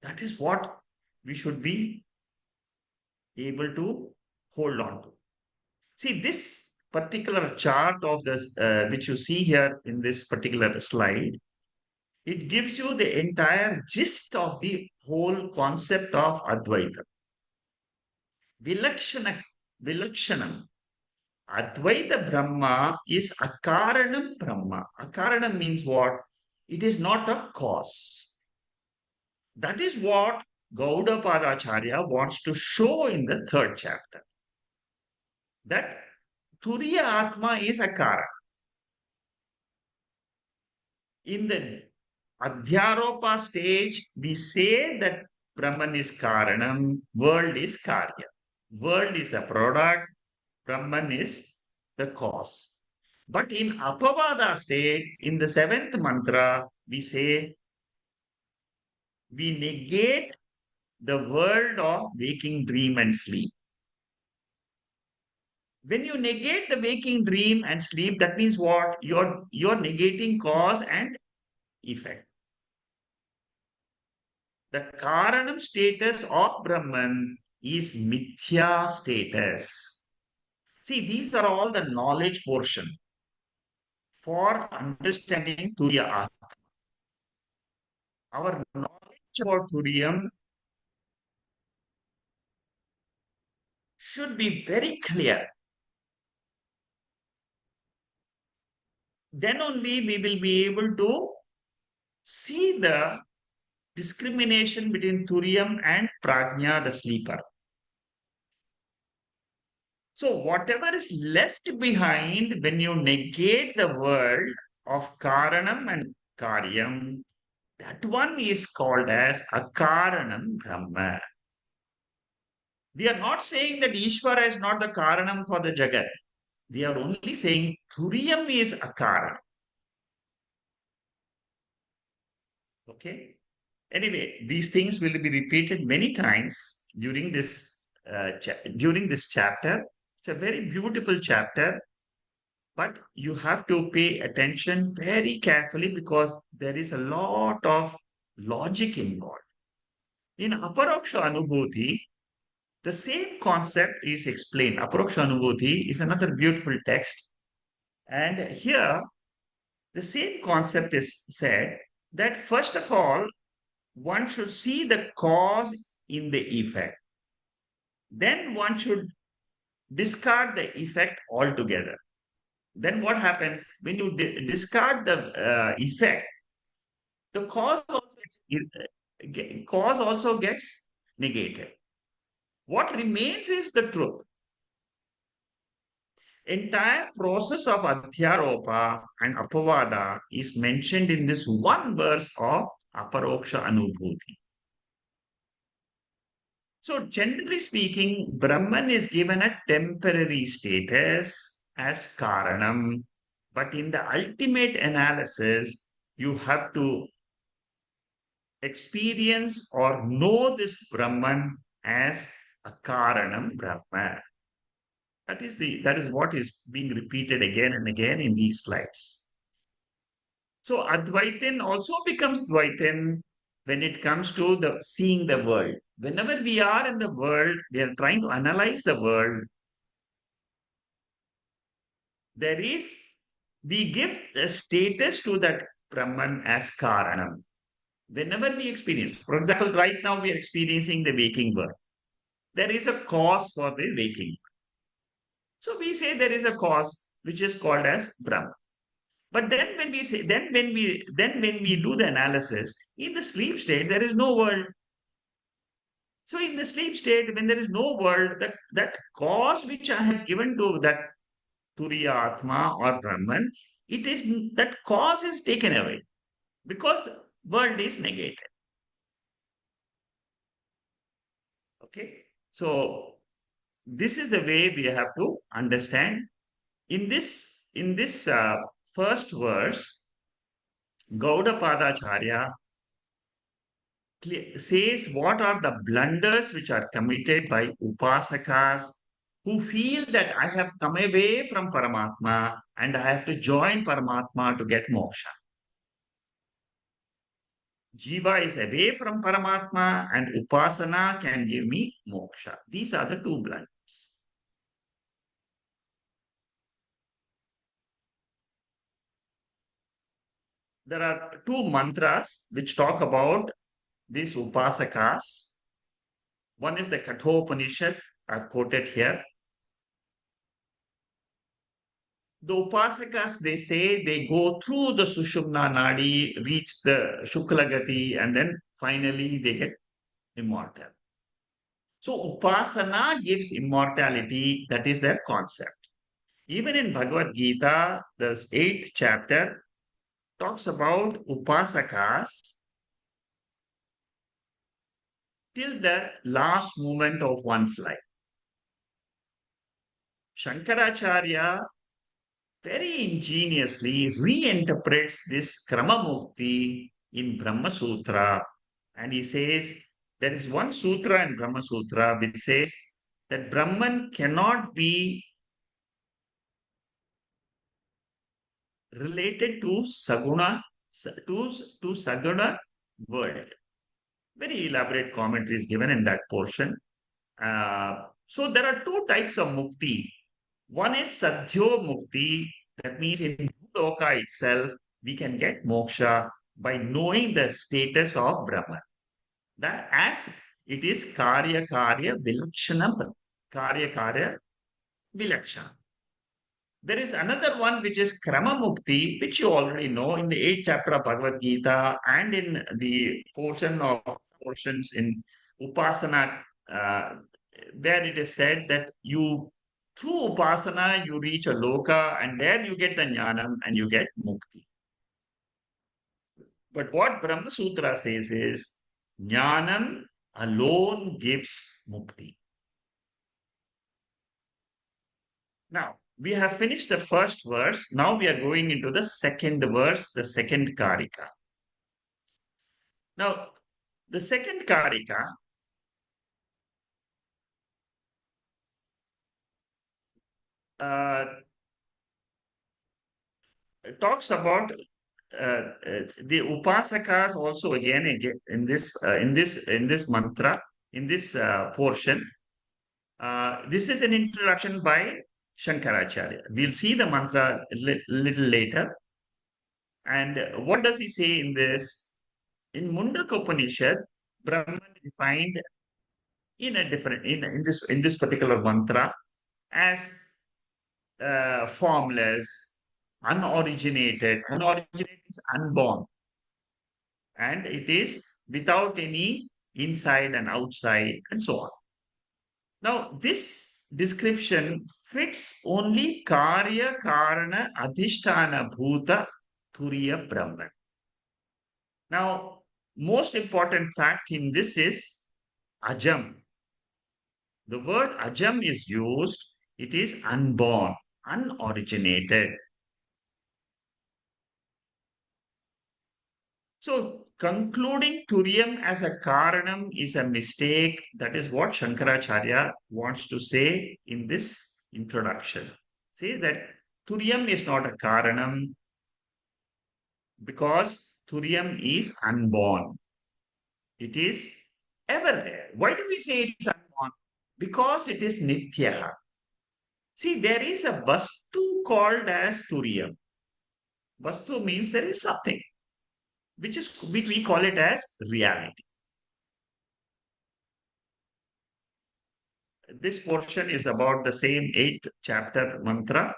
That is what we should be able to hold on to. See, this particular chart of this, which you see here in this particular slide, It gives you the entire gist of the whole concept of Advaita. Vilakshana, Vilakshanam. Advaita Brahma is Akaranam Brahma. Akaranam means what? It is not a cause. That is what Gaudapadacharya wants to show in the third chapter. That Turiya Atma is Akara. In the Adhyaropa stage, we say that Brahman is Karanam, world is Karya. World is a product, Brahman is the cause. But in Apavada state, in the seventh mantra, we say we negate the world of waking dream and sleep. When you negate the waking dream and sleep, that means what? You're negating cause and effect. The Karanam status of Brahman is Mithya status. See, these are all the knowledge portion for understanding Turiya Atma. Our knowledge about Turiyam should be very clear. Then only we will be able to see the discrimination between Turiyam and Prajna, the sleeper. So, whatever is left behind when you negate the world of Karanam and Karyam, that one is called as Akaranam Brahma. We are not saying that Ishwara is not the Karanam for the Jagat. We are only saying Turiyam is Akaranam. Okay? Anyway, these things will be repeated many times during this chapter. It's a very beautiful chapter, but you have to pay attention very carefully because there is a lot of logic involved. In Aparoksha Anubhuti, the same concept is explained. Aparoksha Anubhuti is another beautiful text. And here, the same concept is said that first of all, one should see the cause in the effect. Then one should discard the effect altogether. Then what happens when you discard the effect? The cause also gets negated. What remains is the truth. Entire process of Adhyaropa and Apavada is mentioned in this one verse of Aparoksha Anubhuti. So, generally speaking, Brahman is given a temporary status as Karanam, but in the ultimate analysis, you have to experience or know this Brahman as a Karanam Brahma. That is what is being repeated again and again in these slides. So Advaitin also becomes Dvaitin when it comes to the seeing the world. Whenever we are in the world, we are trying to analyze the world. There is, we give a status to that Brahman as Karanam. Whenever we experience, for example, right now we are experiencing the waking world. There is a cause for the waking. So we say there is a cause which is called as Brahman. But then when we say, then when we do the analysis, in the sleep state, there is no world. So in the sleep state, when there is no world, that cause which I have given to that Turiya Atma or Brahman, it is that cause is taken away because the world is negated. Okay. So this is the way we have to understand. In this first verse, Gaudapadacharya says what are the blunders which are committed by upasakas who feel that I have come away from Paramatma and I have to join Paramatma to get moksha. Jiva is away from Paramatma and Upasana can give me moksha. These are the two blunders. There are two mantras which talk about these upasakas. One is the Kathopanishad, I've quoted here. The upasakas, they say they go through the Sushumna Nadi, reach the Shuklagati, and then finally they get immortal. So Upasana gives immortality, that is their concept. Even in Bhagavad Gita, the eighth chapter talks about upasakas till the last moment of one's life. Shankaracharya very ingeniously reinterprets this Kramamukti in Brahma Sutra. And he says, there is one sutra in Brahma Sutra which says that Brahman cannot be related to Saguna, to Saguna world. Very elaborate commentary is given in that portion. So there are two types of mukti. One is sadhyo mukti, that means in loka itself, we can get moksha by knowing the status of Brahman. That as it is karya vilakshana, karya vilakshana. There is another one which is Krama Mukti, which you already know in the eighth chapter of Bhagavad Gita and in the portions in Upasana, where it is said that you through Upasana you reach a loka and there you get the jnanam and you get mukti. But what Brahma Sutra says is jnanam alone gives mukti. Now, we have finished the first verse. Now we are going into the second verse, the second Karika. Now, the second Karika uh, talks about the upasakas also again in this mantra in this portion. This is an introduction by Shankaracharya. We'll see the mantra little later. And what does he say in this? In Mandukya Upanishad, Brahman defined in a different in this particular mantra as formless, unoriginated. Unoriginated is unborn, and it is without any inside and outside, and so on. Now, this description fits only Karya Karana Adhisthana Bhuta Turiya Brahman. Now, most important fact in this is Ajam. The word Ajam is used, it is unborn, unoriginated. So, concluding Turiyam as a Karanam is a mistake. That is what Shankaracharya wants to say in this introduction. See that Turiyam is not a Karanam because Turiyam is unborn. It is ever there. Why do we say it is unborn? Because it is Nitya. See, there is a Vastu called as Turiyam. Vastu means there is something, which we call it as reality. This portion is about the same eighth chapter mantra.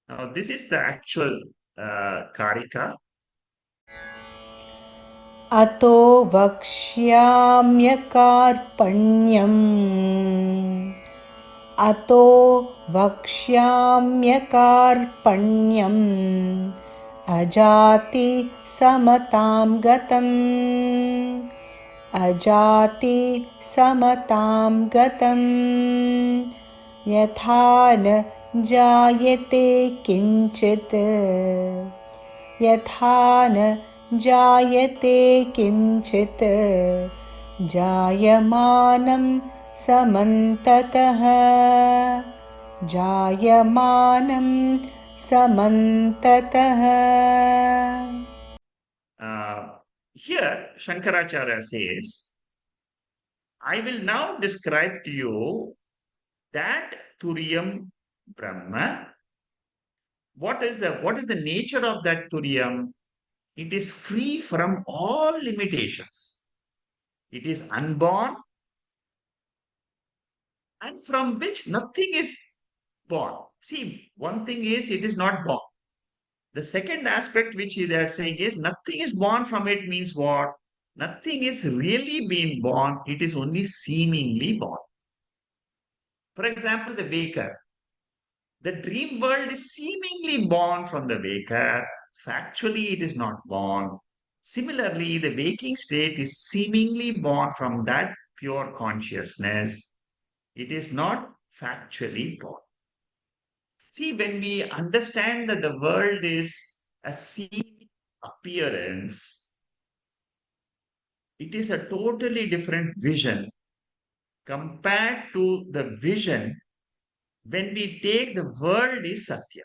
Now, this is the actual Karika. अतो वक्ष्याम्यकार्पण्यम् अतो वक्ष्याम्यकार्पण्यम् अजाति समतां गतम् अजाति समतां गतम् यथा न जायते किञ्चित् यथा न जायते किञ्चित् जायमानं समन्ततः जायमानं समन्ततः. Here, Shankaracharya says, I will now describe to you that Turiyam Brahma. What is the nature of that Turiyam? It is free from all limitations. It is unborn and from which nothing is born. See, one thing is it is not born. The second aspect which they are saying is nothing is born from it means what? Nothing is really being born. It is only seemingly born. For example, the waker. The dream world is seemingly born from the waker. Factually, it is not born. Similarly, the waking state is seemingly born from that pure consciousness. It is not factually born. See, when we understand that the world is a seeming appearance, it is a totally different vision compared to the vision when we take the world is Satya.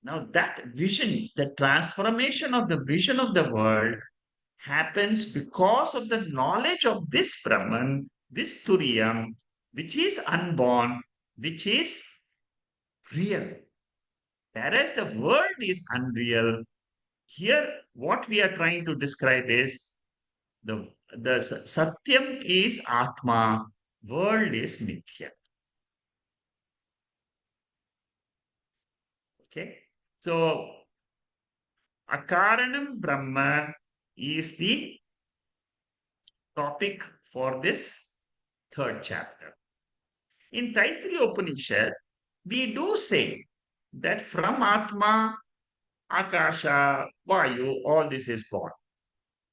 Now, that vision, the transformation of the vision of the world happens because of the knowledge of this Brahman, this Turiyam, which is unborn, which is real. Whereas the world is unreal. Here, what we are trying to describe is the Satyam is Atma, world is Mithya. Okay. So, Akaranam Brahma is the topic for this third chapter. In Taittiriya Upanishad, we do say that from Atma, Akasha, Vayu, all this is born.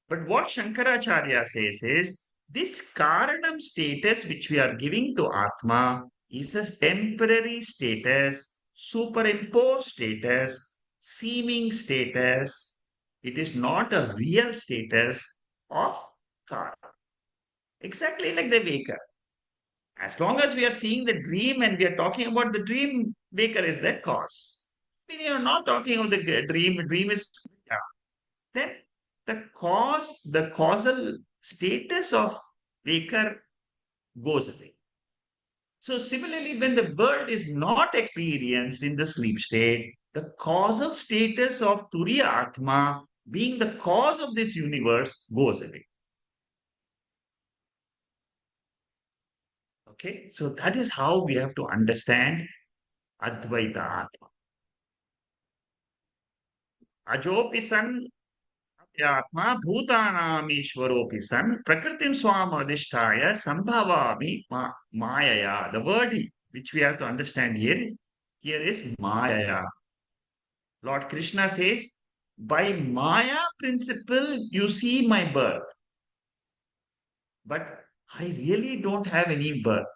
But what Shankaracharya says is this Karanam status which we are giving to Atma is a temporary status, superimposed status, seeming status. It is not a real status of Karana. Exactly like the waker. As long as we are seeing the dream and we are talking about the dream, waker is the cause. We are not talking of the dream is, yeah. Then the causal status of waker goes away. So similarly, when the world is not experienced in the sleep state, the causal status of Turiya Atma being the cause of this universe goes away. Okay, so that is how we have to understand Advaita Atma. Ajopi san Atma bhutanamishwaropi san prakritim swam adhisthaya sambhavami mayaya. The word which we have to understand here is mayaya. Lord Krishna says, by Maya principle, you see my birth, but I really don't have any birth.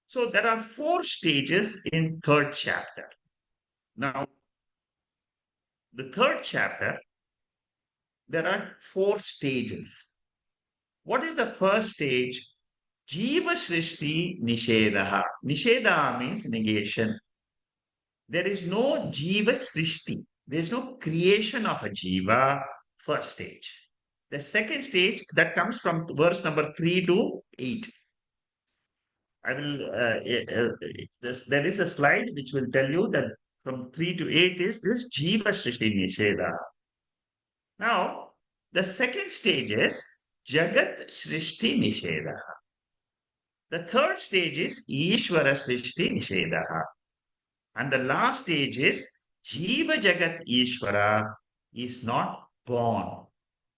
So there are four stages in third chapter. Now, the third chapter, there are four stages. What is the first stage? Jiva Srishti Nishedaha. Nisheda means negation. There is no Jiva Srishti. There is no creation of a Jiva, first stage. The second stage that comes from verse number 3 to 8. I will, there is a slide which will tell you that from 3 to 8 is this Jiva Srishti Nisheda. Now, the second stage is Jagat Srishti Nisheda. The third stage is Ishwara Srishti Nishedaha. And the last stage is Jiva Jagat Ishwara is not born.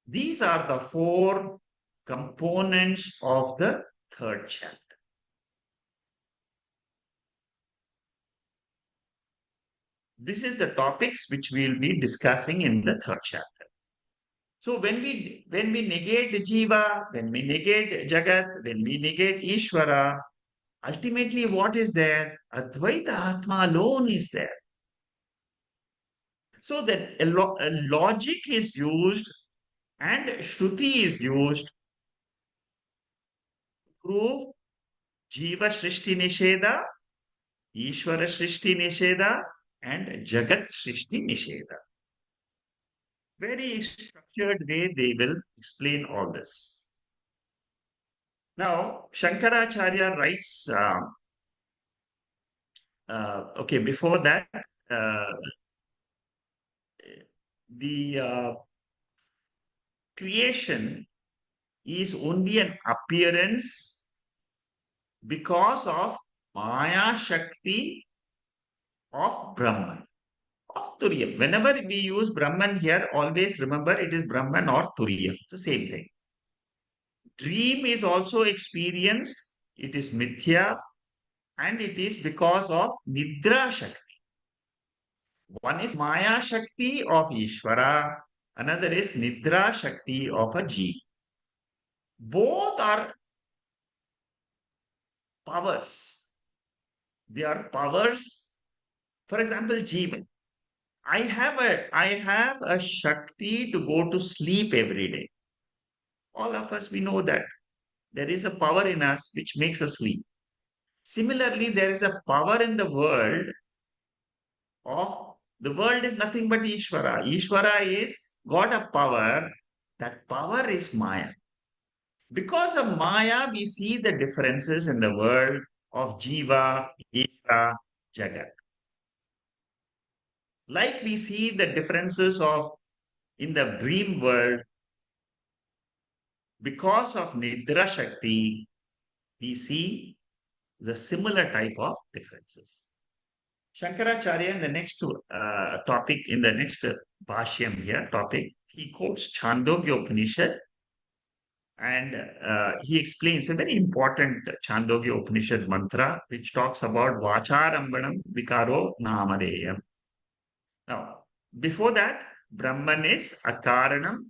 These are the four components of the third chapter. This is the topics which we will be discussing in the third chapter. So when we negate Jiva, when we negate Jagat, when we negate Ishwara, ultimately what is there? Advaita Atma alone is there. So that a logic is used and Shruti is used to prove Jiva Srishti Nisheda, Ishvara Srishti Nisheda, and Jagat Srishti Nisheda. Very structured way they will explain all this. Now, Shankaracharya writes, okay, before that, uh, the creation is only an appearance because of Maya Shakti of Brahman, of Turiya. Whenever we use Brahman here, always remember it is Brahman or Turiya. It's the same thing. Dream is also experienced, it is Mithya, and it is because of Nidra Shakti. One is Maya Shakti of Ishwara, another is Nidra Shakti of a jiva. Both are powers. They are powers. For example, jiva. I have a Shakti to go to sleep every day. All of us, we know that there is a power in us which makes us sleep. Similarly, there is a power in the world of the world is nothing but Ishwara. Ishwara is got a power. That power is Maya. Because of Maya, we see the differences in the world of Jiva, Ishvara, Jagat. Like we see the differences of in the dream world, because of Nidra Shakti, we see the similar type of differences. Shankaracharya in the next topic, in the next Bhashyam here topic, he quotes Chandogya Upanishad and he explains a very important Chandogya Upanishad mantra which talks about Vacharambanam Vikaro Namadeyam. Now, before that, Brahman is Akaranam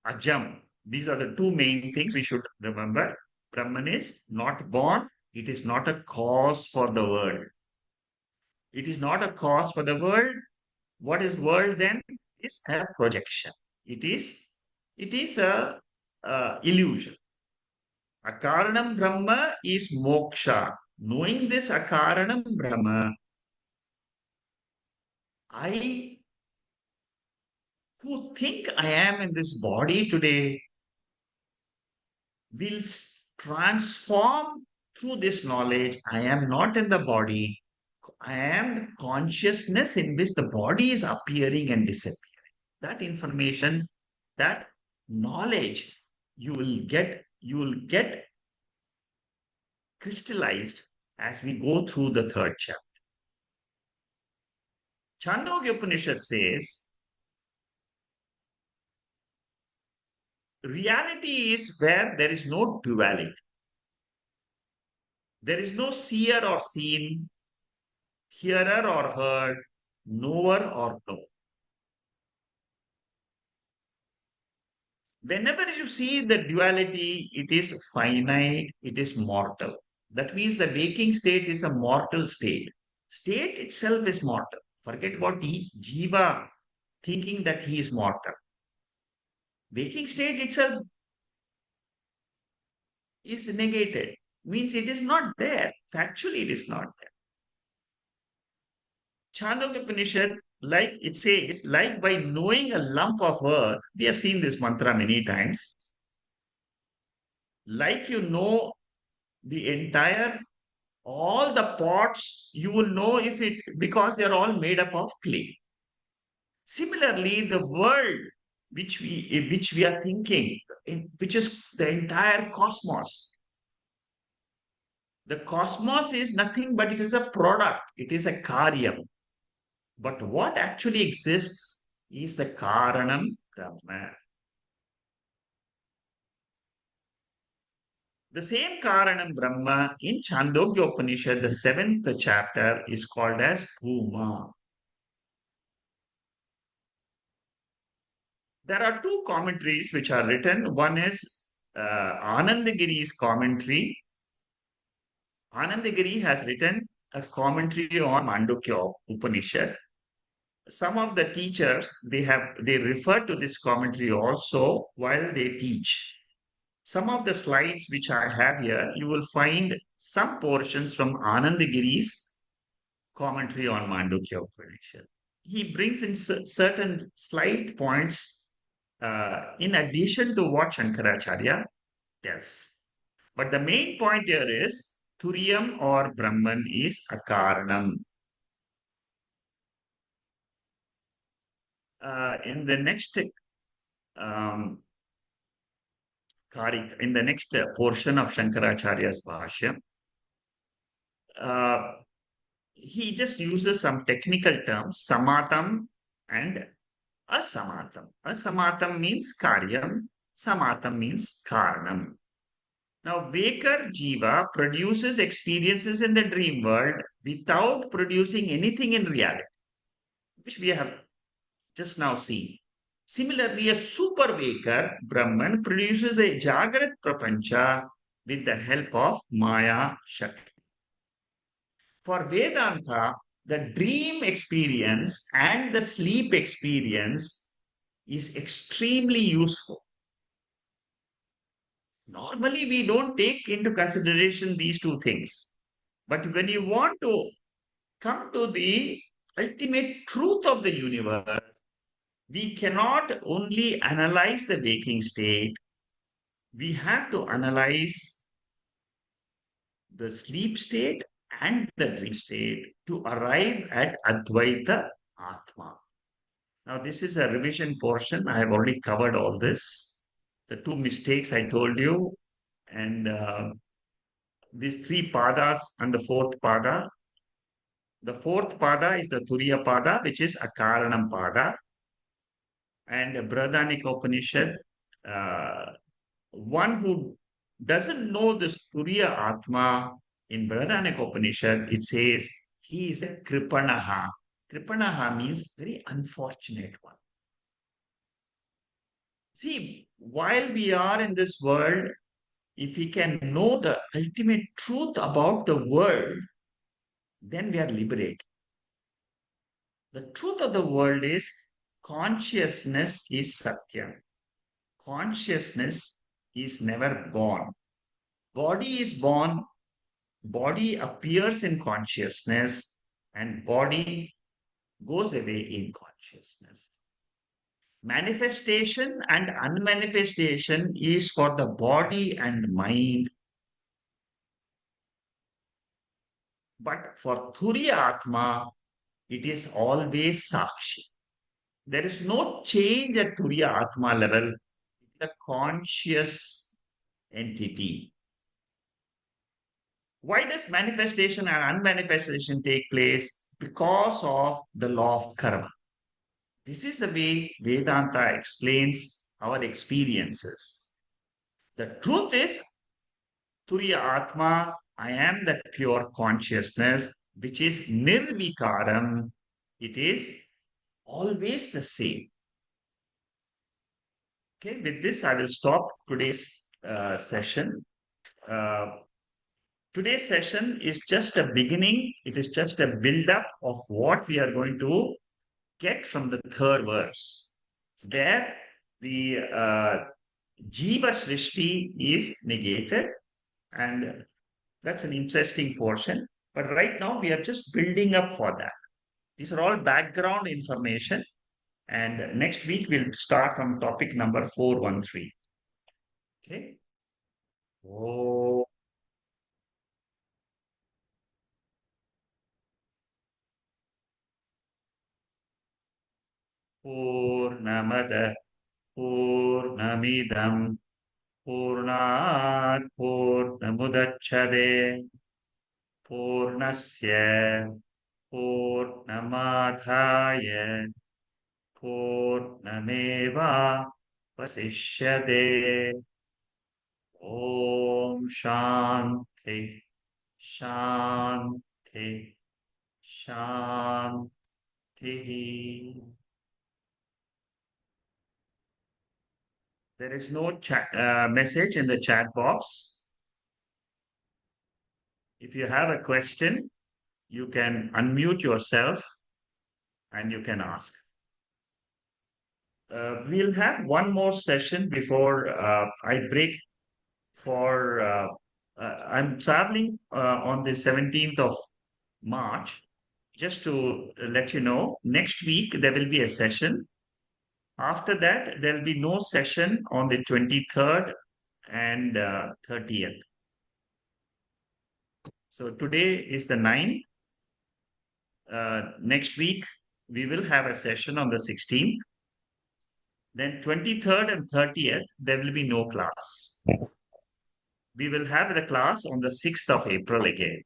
Ajam. These are the two main things we should remember. Brahman is not born, it is not a cause for the world. It is not a cause for the world. What is world then? Is a projection. It is a illusion. Akaranam Brahma is moksha. Knowing this Akaranam Brahma, I who think I am in this body today will transform through this knowledge. I am not in the body. I am the consciousness in which the body is appearing and disappearing. That information, that knowledge you will get crystallized as we go through the third chapter. Chandogya Upanishad says, reality is where there is no duality. There is no seer or seen, hearer or heard, knower or known. Whenever you see the duality, it is finite, it is mortal. That means the waking state is a mortal state. State itself is mortal. Forget about the jiva thinking that he is mortal. Waking state itself is negated, means it is not there. Factually, it is not there. Chandogya Upanishad, like it says, like by knowing a lump of earth, we have seen this mantra many times, like you know the entire, all the pots, you will know if it, because they are all made up of clay. Similarly, the world which we are thinking, which is the entire cosmos, the cosmos is nothing but it is a product, it is a karyam. But what actually exists is the Karanam Brahma. The same Karanam Brahma in Chandogya Upanishad, the seventh chapter, is called as Bhuma. There are two commentaries which are written. One is Anandagiri's commentary. Anandagiri has written a commentary on Mandukya Upanishad. Some of the teachers they refer to this commentary also while they teach. Some of the slides which I have here, you will find some portions from Anandagiri's commentary on Mandukya Upanishad. He brings in certain slight points in addition to what Shankaracharya tells. But the main point here is Turiyam or Brahman is Akaranam. In the next um, in the next portion of Shankaracharya's Bhashya, uh, he just uses some technical terms, samatam and asamatam. Asamatam means karyam, samatam means karanam. Now, Vakar Jiva produces experiences in the dream world without producing anything in reality, which we have just now seen. Similarly, a super Vakar, Brahman, produces the Jagat Prapancha with the help of Maya Shakti. For Vedanta, the dream experience and the sleep experience is extremely useful. Normally, we don't take into consideration these two things. But when you want to come to the ultimate truth of the universe, we cannot only analyze the waking state, we have to analyze the sleep state and the dream state to arrive at Advaita Atma. Now, this is a revision portion. I have already covered all this. The two mistakes I told you, and these three padas and the fourth pada. The fourth pada is the Turiya pada, which is Akaranam pada. And Brahmanik Upanishad, uh, one who doesn't know this Turiya Atma in Brahmanik Upanishad, it says he is a Kripanaha. Kripanaha means very unfortunate one. See, while we are in this world, if we can know the ultimate truth about the world, then we are liberated. The truth of the world is consciousness is Satyam. Consciousness is never born. Body is born, body appears in consciousness, and body goes away in consciousness. Manifestation and unmanifestation is for the body and mind. But for Turiya Atma, it is always Sakshi. There is no change at Turiya Atma level. It's a conscious entity. Why does manifestation and unmanifestation take place? Because of the law of karma. This is the way Vedanta explains our experiences. The truth is, Turiya Atma, I am that pure consciousness, which is nirvikaram. It is always the same. Okay, with this, I will stop today's session. Uh, Today's session is just a beginning. It is just a build-up of what we are going to get from the third verse. There, the jiva srishti is negated, and that's an interesting portion. But right now, we are just building up for that. These are all background information. And next week, we'll start from topic number 413. Okay. Oh. Purnamada Purnamidam Purnat Purnamudacchade Purnasya Purnamadhaya Purnameva Vasishyate. Om Shanti Shanti Shanti. There is no chat, message in the chat box. If you have a question, you can unmute yourself and you can ask. We'll have one more session before I break for. I'm traveling on the 17th of March. Just to let you know, next week there will be a session. After that, there'll be no session on the 23rd and 30th. So today is the 9th. Next week, we will have a session on the 16th. Then 23rd and 30th, there will be no class. We will have the class on the 6th of April again.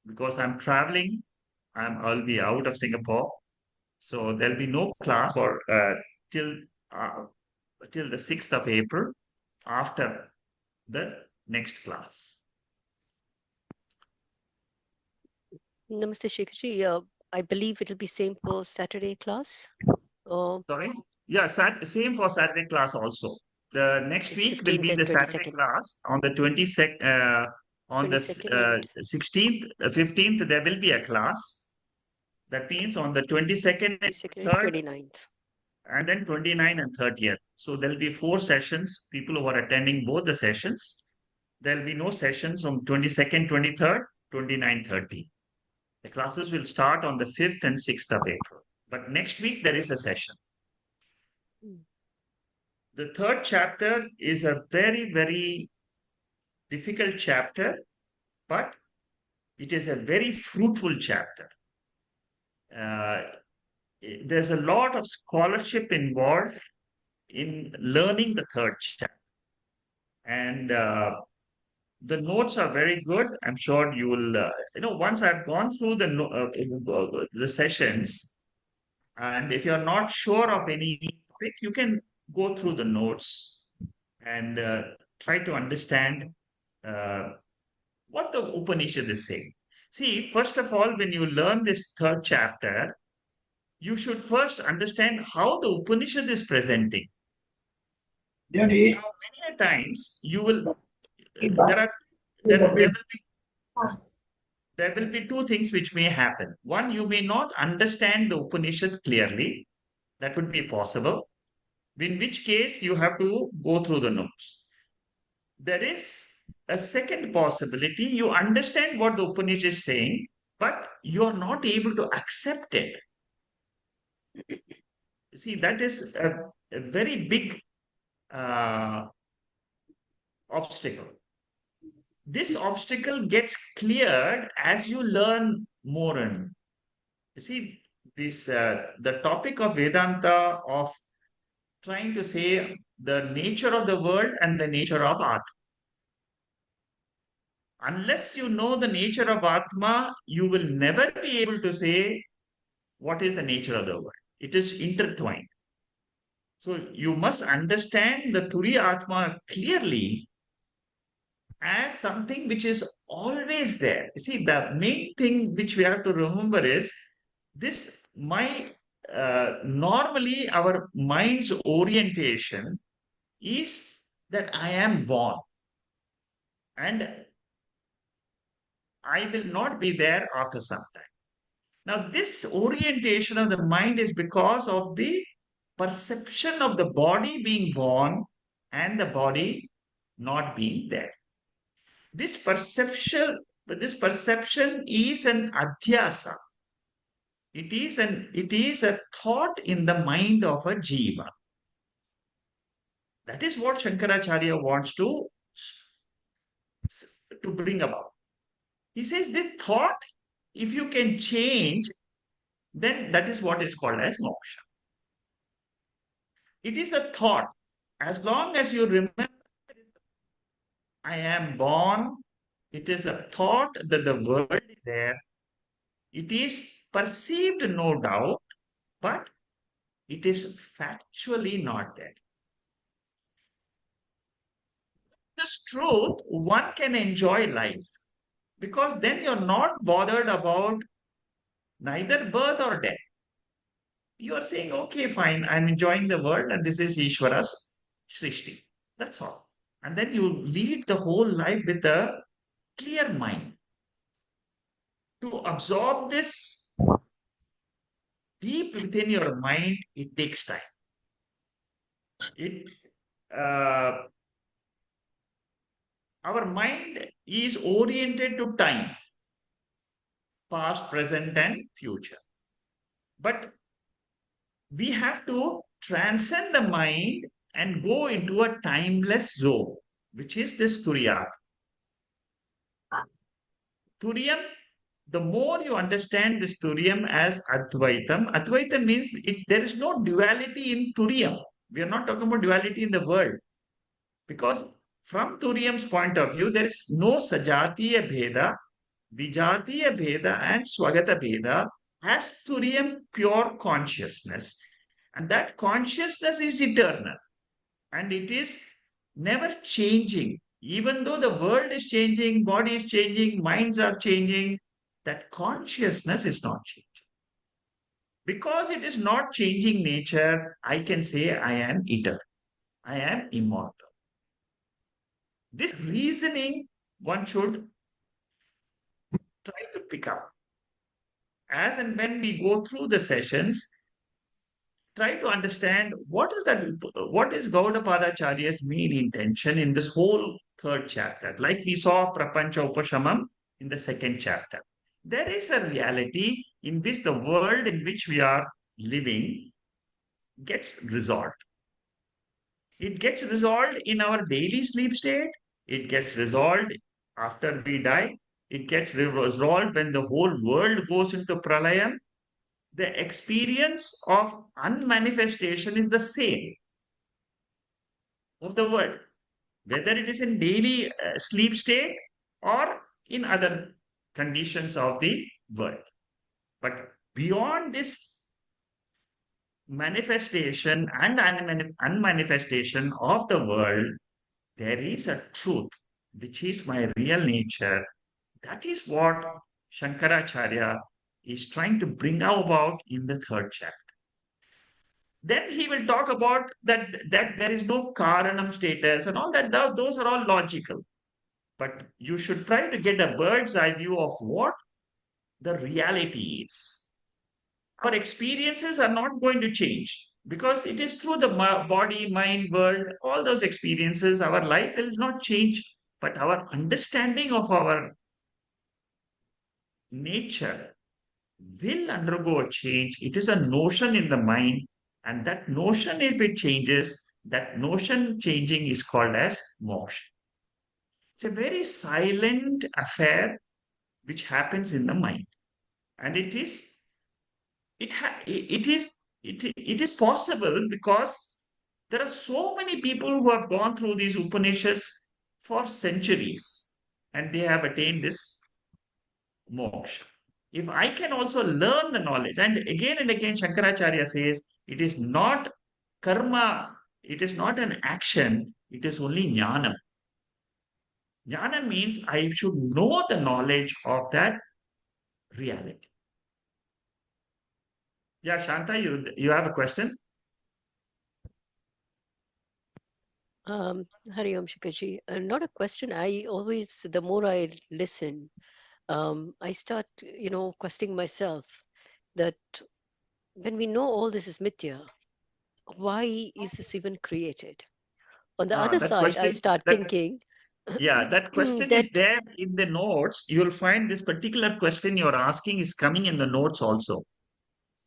Because I'm traveling, I'll be out of Singapore. So there'll be no class for till uh, till the 6th of April after the next class. Namaste, Shekharji. I believe it'll be same for Saturday class. Sorry? Yeah, same for Saturday class also. The next week will 15th be and the Saturday 22nd. class on the 22nd, on the 22nd and 16th, 15th, there will be a class. That means on the 22nd and 22nd and 3rd, 29th. and then 29 and 30th. So there'll be 4 sessions. People who are attending both the sessions, there'll be no sessions on 22nd, 23rd, 29, 30. The classes will start on the 5th and 6th of April. But next week, there is a session. The third chapter is a very, very difficult chapter, but it is a very fruitful chapter. Uh, there's a lot of scholarship involved in learning the third chapter. And the notes are very good. I'm sure you will, once I've gone through the sessions, and if you're not sure of any topic, you can go through the notes and try to understand uh, what the Upanishad is saying. See, first of all, when you learn this third chapter, you should first understand how the Upanishad is presenting. Now, many a times you will there will be two things which may happen. One, you may not understand the Upanishad clearly. That would be possible. In which case, you have to go through the notes. There is a second possibility. You understand what the Upanishad is saying, but you are not able to accept it. See, that is a very big obstacle. This obstacle gets cleared as you learn more and you see this the topic of Vedanta of trying to say the nature of the world and the nature of Atma. Unless you know the nature of Atma, you will never be able to say what is the nature of the world. It is intertwined. So you must understand the Turiya Atma clearly as something which is always there. You see, the main thing which we have to remember is this my normally our mind's orientation is that I am born and I will not be there after some time. Now, this orientation of the mind is because of the perception of the body being born and the body not being there. This perception is an adhyasa. It is a thought in the mind of a jiva. That is what Shankaracharya wants to bring about. He says this thought, if you can change, then that is what is called as moksha. It is a thought. As long as you remember, I am born, it is a thought that the world is there. It is perceived, no doubt, but it is factually not there. This truth, one can enjoy life because then you're not bothered about neither birth or death. You are saying, okay, fine, I'm enjoying the world and this is Ishwara's Srishti. That's all. And then you lead the whole life with a clear mind. To absorb this deep within your mind, it takes time. It our mind is oriented to time, past, present, and future. But we have to transcend the mind and go into a timeless zone, which is this Turiyat. Turiyam, the more you understand this Turiyam as Advaitam, Advaitam means there is no duality in Turiyam. We are not talking about duality in the world. Because from Turiyam's point of view, there is no Sajatiya Bheda, Vijatiya Bheda, and Swagata Bheda as Turiyam pure consciousness. And that consciousness is eternal and it is never changing. Even though the world is changing, body is changing, minds are changing, that consciousness is not changing. Because it is not changing nature, I can say I am eternal, I am immortal. This reasoning one should try to pick up. As and when we go through the sessions, try to understand what is Gaudapadacharya's main intention in this whole third chapter. Like we saw Prapancha Upashamam in the second chapter. There is a reality in which the world in which we are living gets resolved. It gets resolved in our daily sleep state. It gets resolved after we die. It gets resolved when the whole world goes into pralayam. The experience of unmanifestation is the same of the world, whether it is in daily sleep state or in other conditions of the world. But beyond this manifestation and unmanifestation of the world, there is a truth, which is my real nature. That is what Shankaracharya is trying to bring about in the third chapter. Then he will talk about that there is no karanam status and all that. Those are all logical. But you should try to get a bird's eye view of what the reality is. Our experiences are not going to change because it is through the body, mind, world, all those experiences, our life will not change, but our understanding of our nature will undergo a change. It is a notion in the mind, and that notion, if it changes, that notion changing is called as moksha. It's a very silent affair which happens in the mind, and it is possible because there are so many people who have gone through these Upanishads for centuries, and they have attained this moksha. If I can also learn the knowledge, and again, Shankaracharya says it is not karma, it is not an action, it is only jnana. Jnana means I should know the knowledge of that reality. Yeah, Shanta, you have a question? Hari Om Shikaji. Not a question. I always, the more I listen, I start, questioning myself that when we know all this is mithya, why is this even created? On the other That side, I question, start that thinking yeah, that question is that there in the notes. You'll find this particular question you're asking is coming in the notes also.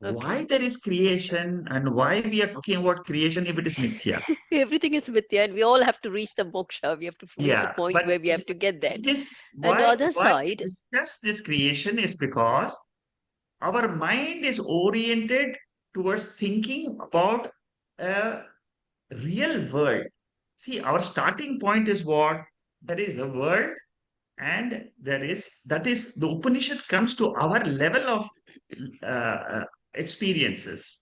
Why okay, there is creation and why we are talking about creation if it is mithya? everything is mithya, and we all have to reach the moksha. We have to reach the Yeah, point but where we have to get there. it is And the other why we side, discuss this creation is because our mind is oriented towards thinking about a real world. See, our starting point is what? There is a world, and that is the Upanishad comes to our level of experiences.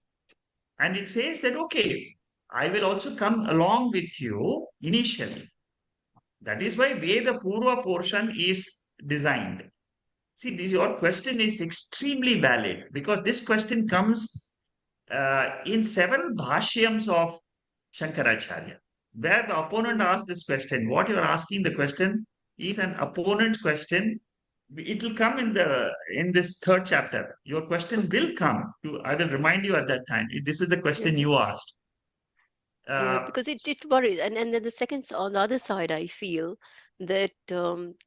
And it says that, okay, I will also come along with you initially. That is why Veda Purva portion is designed. See, your question is extremely valid because this question comes in several bhashyams of Shankaracharya, where the opponent asks this question. What you are asking the question is an opponent's question. It will come in this third chapter. Your question will come. I will remind you at that time. This is the question okay, you asked. yeah, Uh, because it worries. And then the second, on the other side, I feel that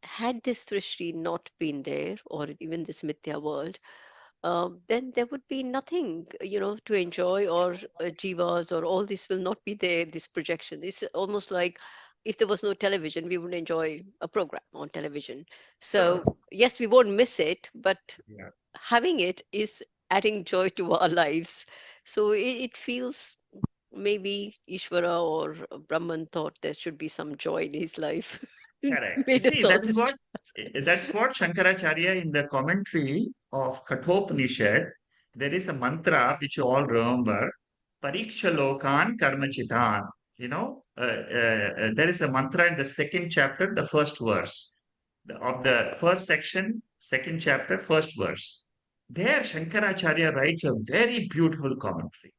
had this Srishti not been there, or even this Mithya world, then there would be nothing, to enjoy, or jivas, or all this will not be there. This projection, it's almost like if there was no television, we would enjoy a program on television. So Sure. yes, we won't miss it, but Yeah. having it is adding joy to our lives. So it feels, maybe Ishwara or Brahman thought there should be some joy in his life. Correct. Made See, us all this. that's what Shankaracharya in the commentary of Kathopanishad, there is a mantra which you all remember, Pariksha Lokan Karmachitan. There is a mantra in the second chapter, the first verse of the first section, second chapter, first verse. There, Shankaracharya writes a very beautiful commentary.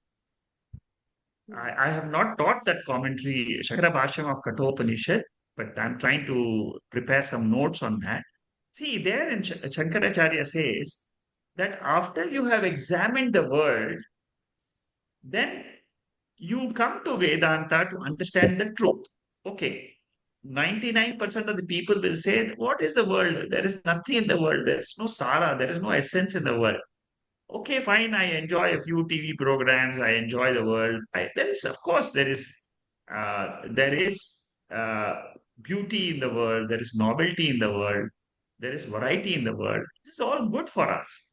I have not taught that commentary, Shankara Bhashyam of Kathopanishad, but I'm trying to prepare some notes on that. See, there in Shankaracharya says that after you have examined the world, then you come to Vedanta to understand the truth. Okay, 99% of the people will say, what is the world? There is nothing in the world. There is no sara, there is no essence in the world. Okay, fine. I enjoy a few TV programs. I enjoy the world. There is, of course, there is beauty in the world. There is novelty in the world. There is variety in the world. This is all good for us.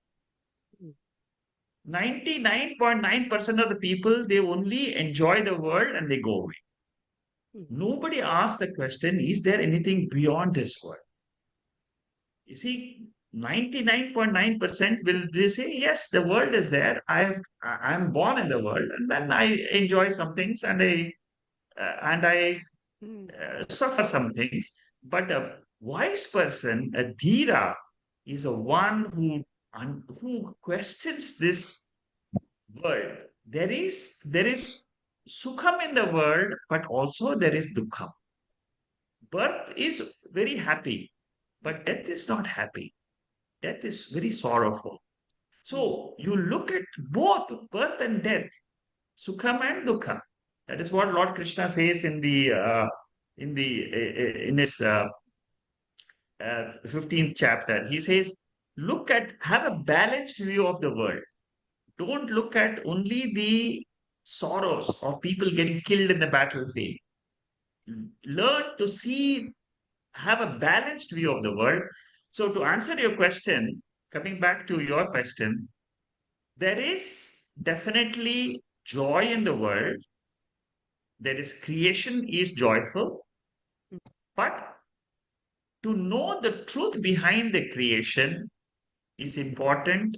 99.9% of the people, they only enjoy the world and they go away. Nobody asks the question, is there anything beyond this world? You see, 99.9% will they say, yes, the world is there. I'm born in the world, and then I enjoy some things and I suffer some things. But a wise person, a dhira, is a one who questions this world. There is sukham in the world, but also there is dukkham. Birth is very happy, but death is not happy. Death is very sorrowful. So you look at both birth and death, sukham and dukkha. That is what Lord Krishna says in his 15th chapter. He says, have a balanced view of the world. Don't look at only the sorrows of people getting killed in the battlefield. Learn to have a balanced view of the world. So to answer your question, coming back to your question, there is definitely joy in the world. There is creation is joyful, but to know the truth behind the creation is important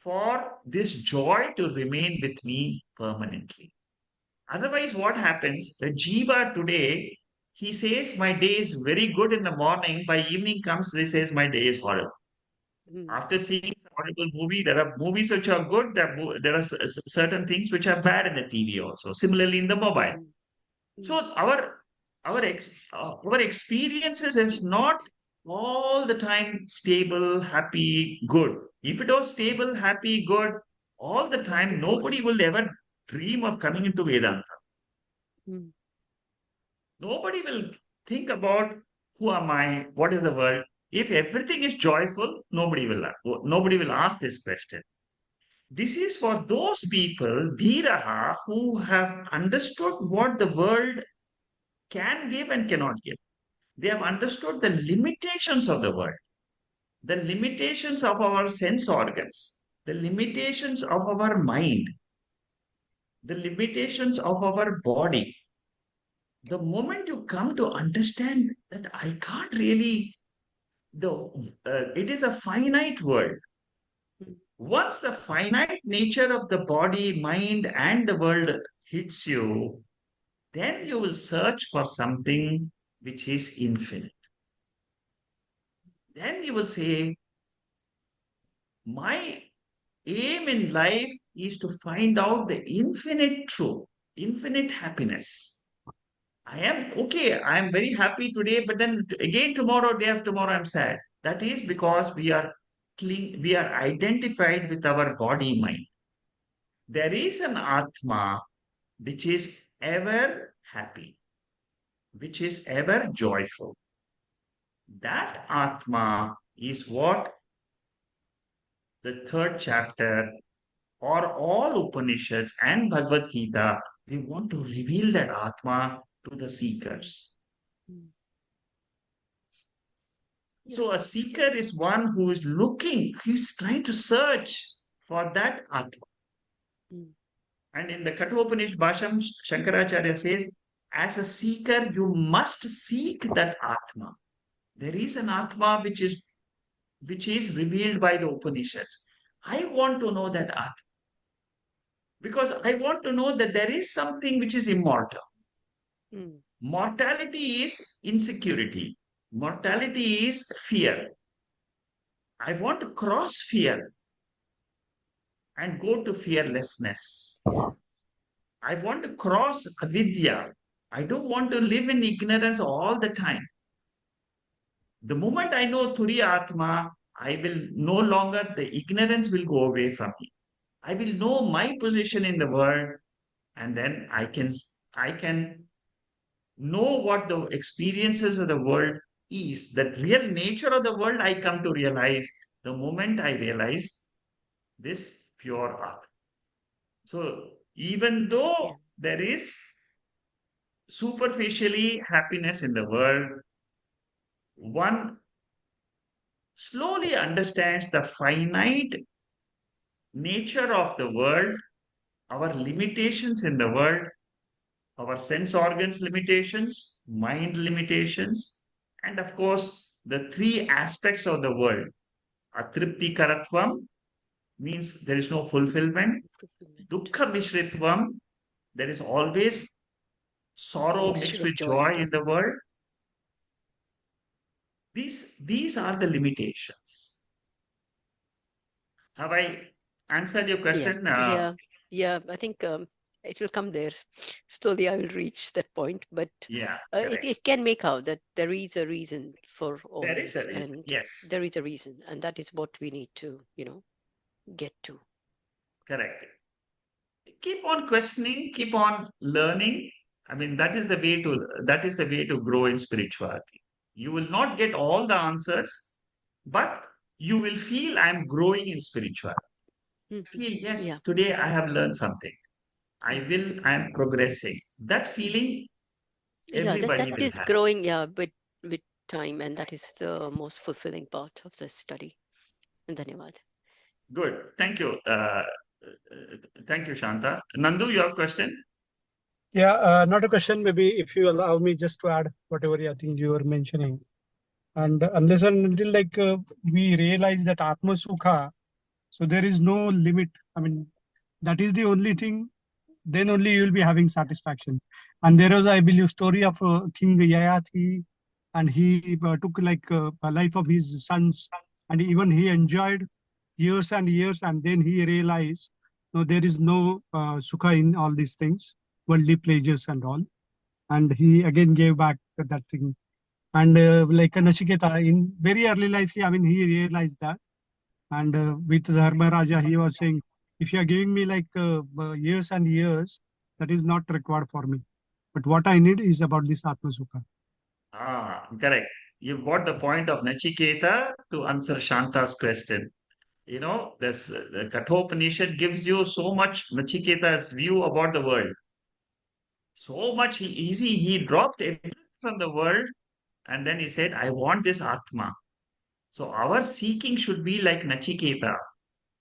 for this joy to remain with me permanently. Otherwise, what happens? The jiva today, he says, my day is very good in the morning. By evening comes, he says, my day is horrible. After seeing some horrible movie, there are movies which are good. There are certain things which are bad in the TV also. Similarly, in the mobile. So our experiences is not all the time stable, happy, good. If it was stable, happy, good all the time, nobody will ever dream of coming into Vedanta. Nobody will think about who am I, what is the world. If everything is joyful, nobody will ask this question. This is for those people, Dhiraha, who have understood what the world can give and cannot give. They have understood the limitations of the world, the limitations of our sense organs, the limitations of our mind, the limitations of our body. The moment you come to understand that I can't really, it is a finite world. Once the finite nature of the body, mind, and the world hits you, then you will search for something which is infinite. Then you will say, my aim in life is to find out the infinite truth, infinite happiness. I am okay, I am very happy today, but then again tomorrow, day after tomorrow, I'm sad. That is because we are identified with our body mind. There is an Atma which is ever happy, which is ever joyful. That Atma is what the third chapter, or all Upanishads and Bhagavad Gita, they want to reveal that Atma to the seekers. Mm. Yeah. So a seeker is one who is looking, he's trying to search for that Atma. Mm. And in the Kathopanishad Bhasham, Shankaracharya says, as a seeker, you must seek that Atma. There is an Atma which is revealed by the Upanishads. I want to know that Atma because I want to know that there is something which is immortal. Mm. Mortality is insecurity. Mortality is fear. I want to cross fear and go to fearlessness. Yeah. I want to cross avidya. I don't want to live in ignorance all the time. The moment I know Turiya Atma, I will no longer, the ignorance will go away from me. I will know my position in the world, and then I can know what the experiences of the world is. The real nature of the world I come to realize the moment I realize this pure Atma. So even Yeah. though there is superficially happiness in the world, one slowly understands the finite nature of the world, our limitations in the world, our sense organs limitations, mind limitations, and of course, the three aspects of the world. Atripti karatvam means there is no fulfillment. Fulfillment. Dukkha mishritvam, there is always sorrow mixed Mixture with of joy joy and in the world. These are the limitations. Have I answered your yeah, question? yeah, yeah. I think it will come there. Slowly, I will reach that point, but Yeah, it, correct. it can make out that there is a reason for all There is a this, reason. and Yes, there is a reason, and that is what we need to, get to. correct. Keep on questioning, keep on learning. I mean, that is the way to grow in spirituality. You will not get all the answers, but you will feel I'm growing in spirituality. Mhm. Feel, Yeah, yes, today I have learned something. yeah, I'm progressing. That mm. feeling Yeah. That everybody that will is have. growing. Yeah, with time, and that is the most fulfilling part of the study. And Dhanyavad. Good. Thank you, Shanta. Nandu, you have question? Yeah, not a question. Maybe if you allow me just to add whatever I think you were mentioning. And unless and until we realize that Atma Sukha, so there is no limit. I mean, that is the only thing. Then only you will be having satisfaction. And there was, I believe, story of King Yayati, and he took a life of his sons, and even he enjoyed years and years, and then he realized, no, there is no sukha in all these things, worldly pleasures and all, and he again gave back that thing. And like Nachiketa, in very early life, he realized that. And with Dharma Raja, he was saying, if you are giving me years and years, that is not required for me. But what I need is about this Atma Sukha. Correct. You got the point of Nachiketa to answer Shanta's question. The Kathopanishad gives you so much Nachiketa's view about the world. So much easy. He dropped everything from the world and then he said, I want this Atma. So our seeking should be like Nachiketa.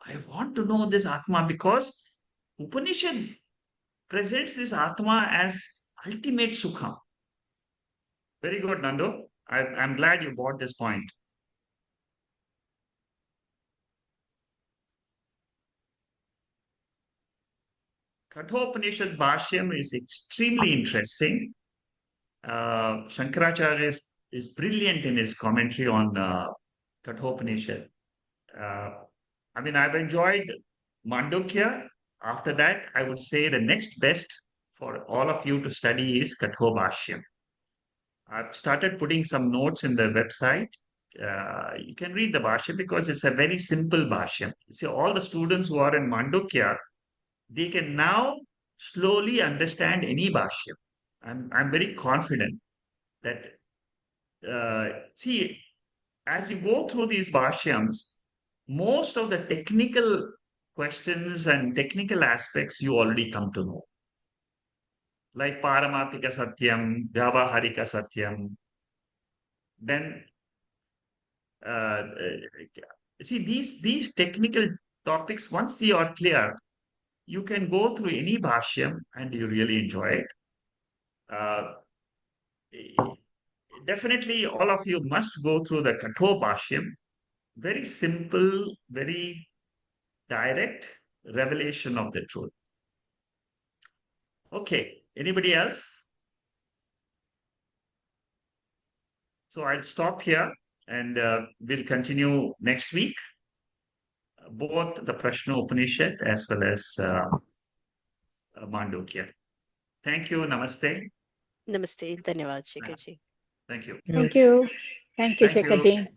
I want to know this Atma because Upanishad presents this Atma as ultimate Sukha. Very good, Nando. I'm glad you brought this point. Kathopanishad Bhashyam is extremely interesting. Shankaracharya is brilliant in his commentary on Kathopanishad. Uh, I've enjoyed Mandukya. After that, I would say the next best for all of you to study is Kathobhashyam. I've started putting some notes in the website. You can read the Bhashyam because it's a very simple Bhashyam. You see, all the students who are in Mandukya, they can now slowly understand any Bhashyam. I'm very confident that, see, as you go through these Bhashyams, most of the technical questions and technical aspects you already come to know. Like Paramarthika Satyam, Vyavaharika Satyam. Then, see, these technical topics, once they are clear, you can go through any bhashyam and you really enjoy it. Definitely, all of you must go through the Kathor Bhashyam. Very simple, very direct revelation of the truth. Okay, anybody else? So I'll stop here and we'll continue next week, both the Prashna Upanishad as well as Mandukya. Thank you. Namaste. Namaste. Dhanyavad, Shekharji. Thank you. Thank you. Thank you, Thank you. Shekharji.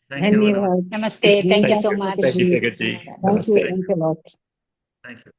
Thank you. Dhanyavad. Namaste. Thank you Thank so you, much. Shekharji. Shekharji. Thank you. Namaste. Thanks a lot. Thank you.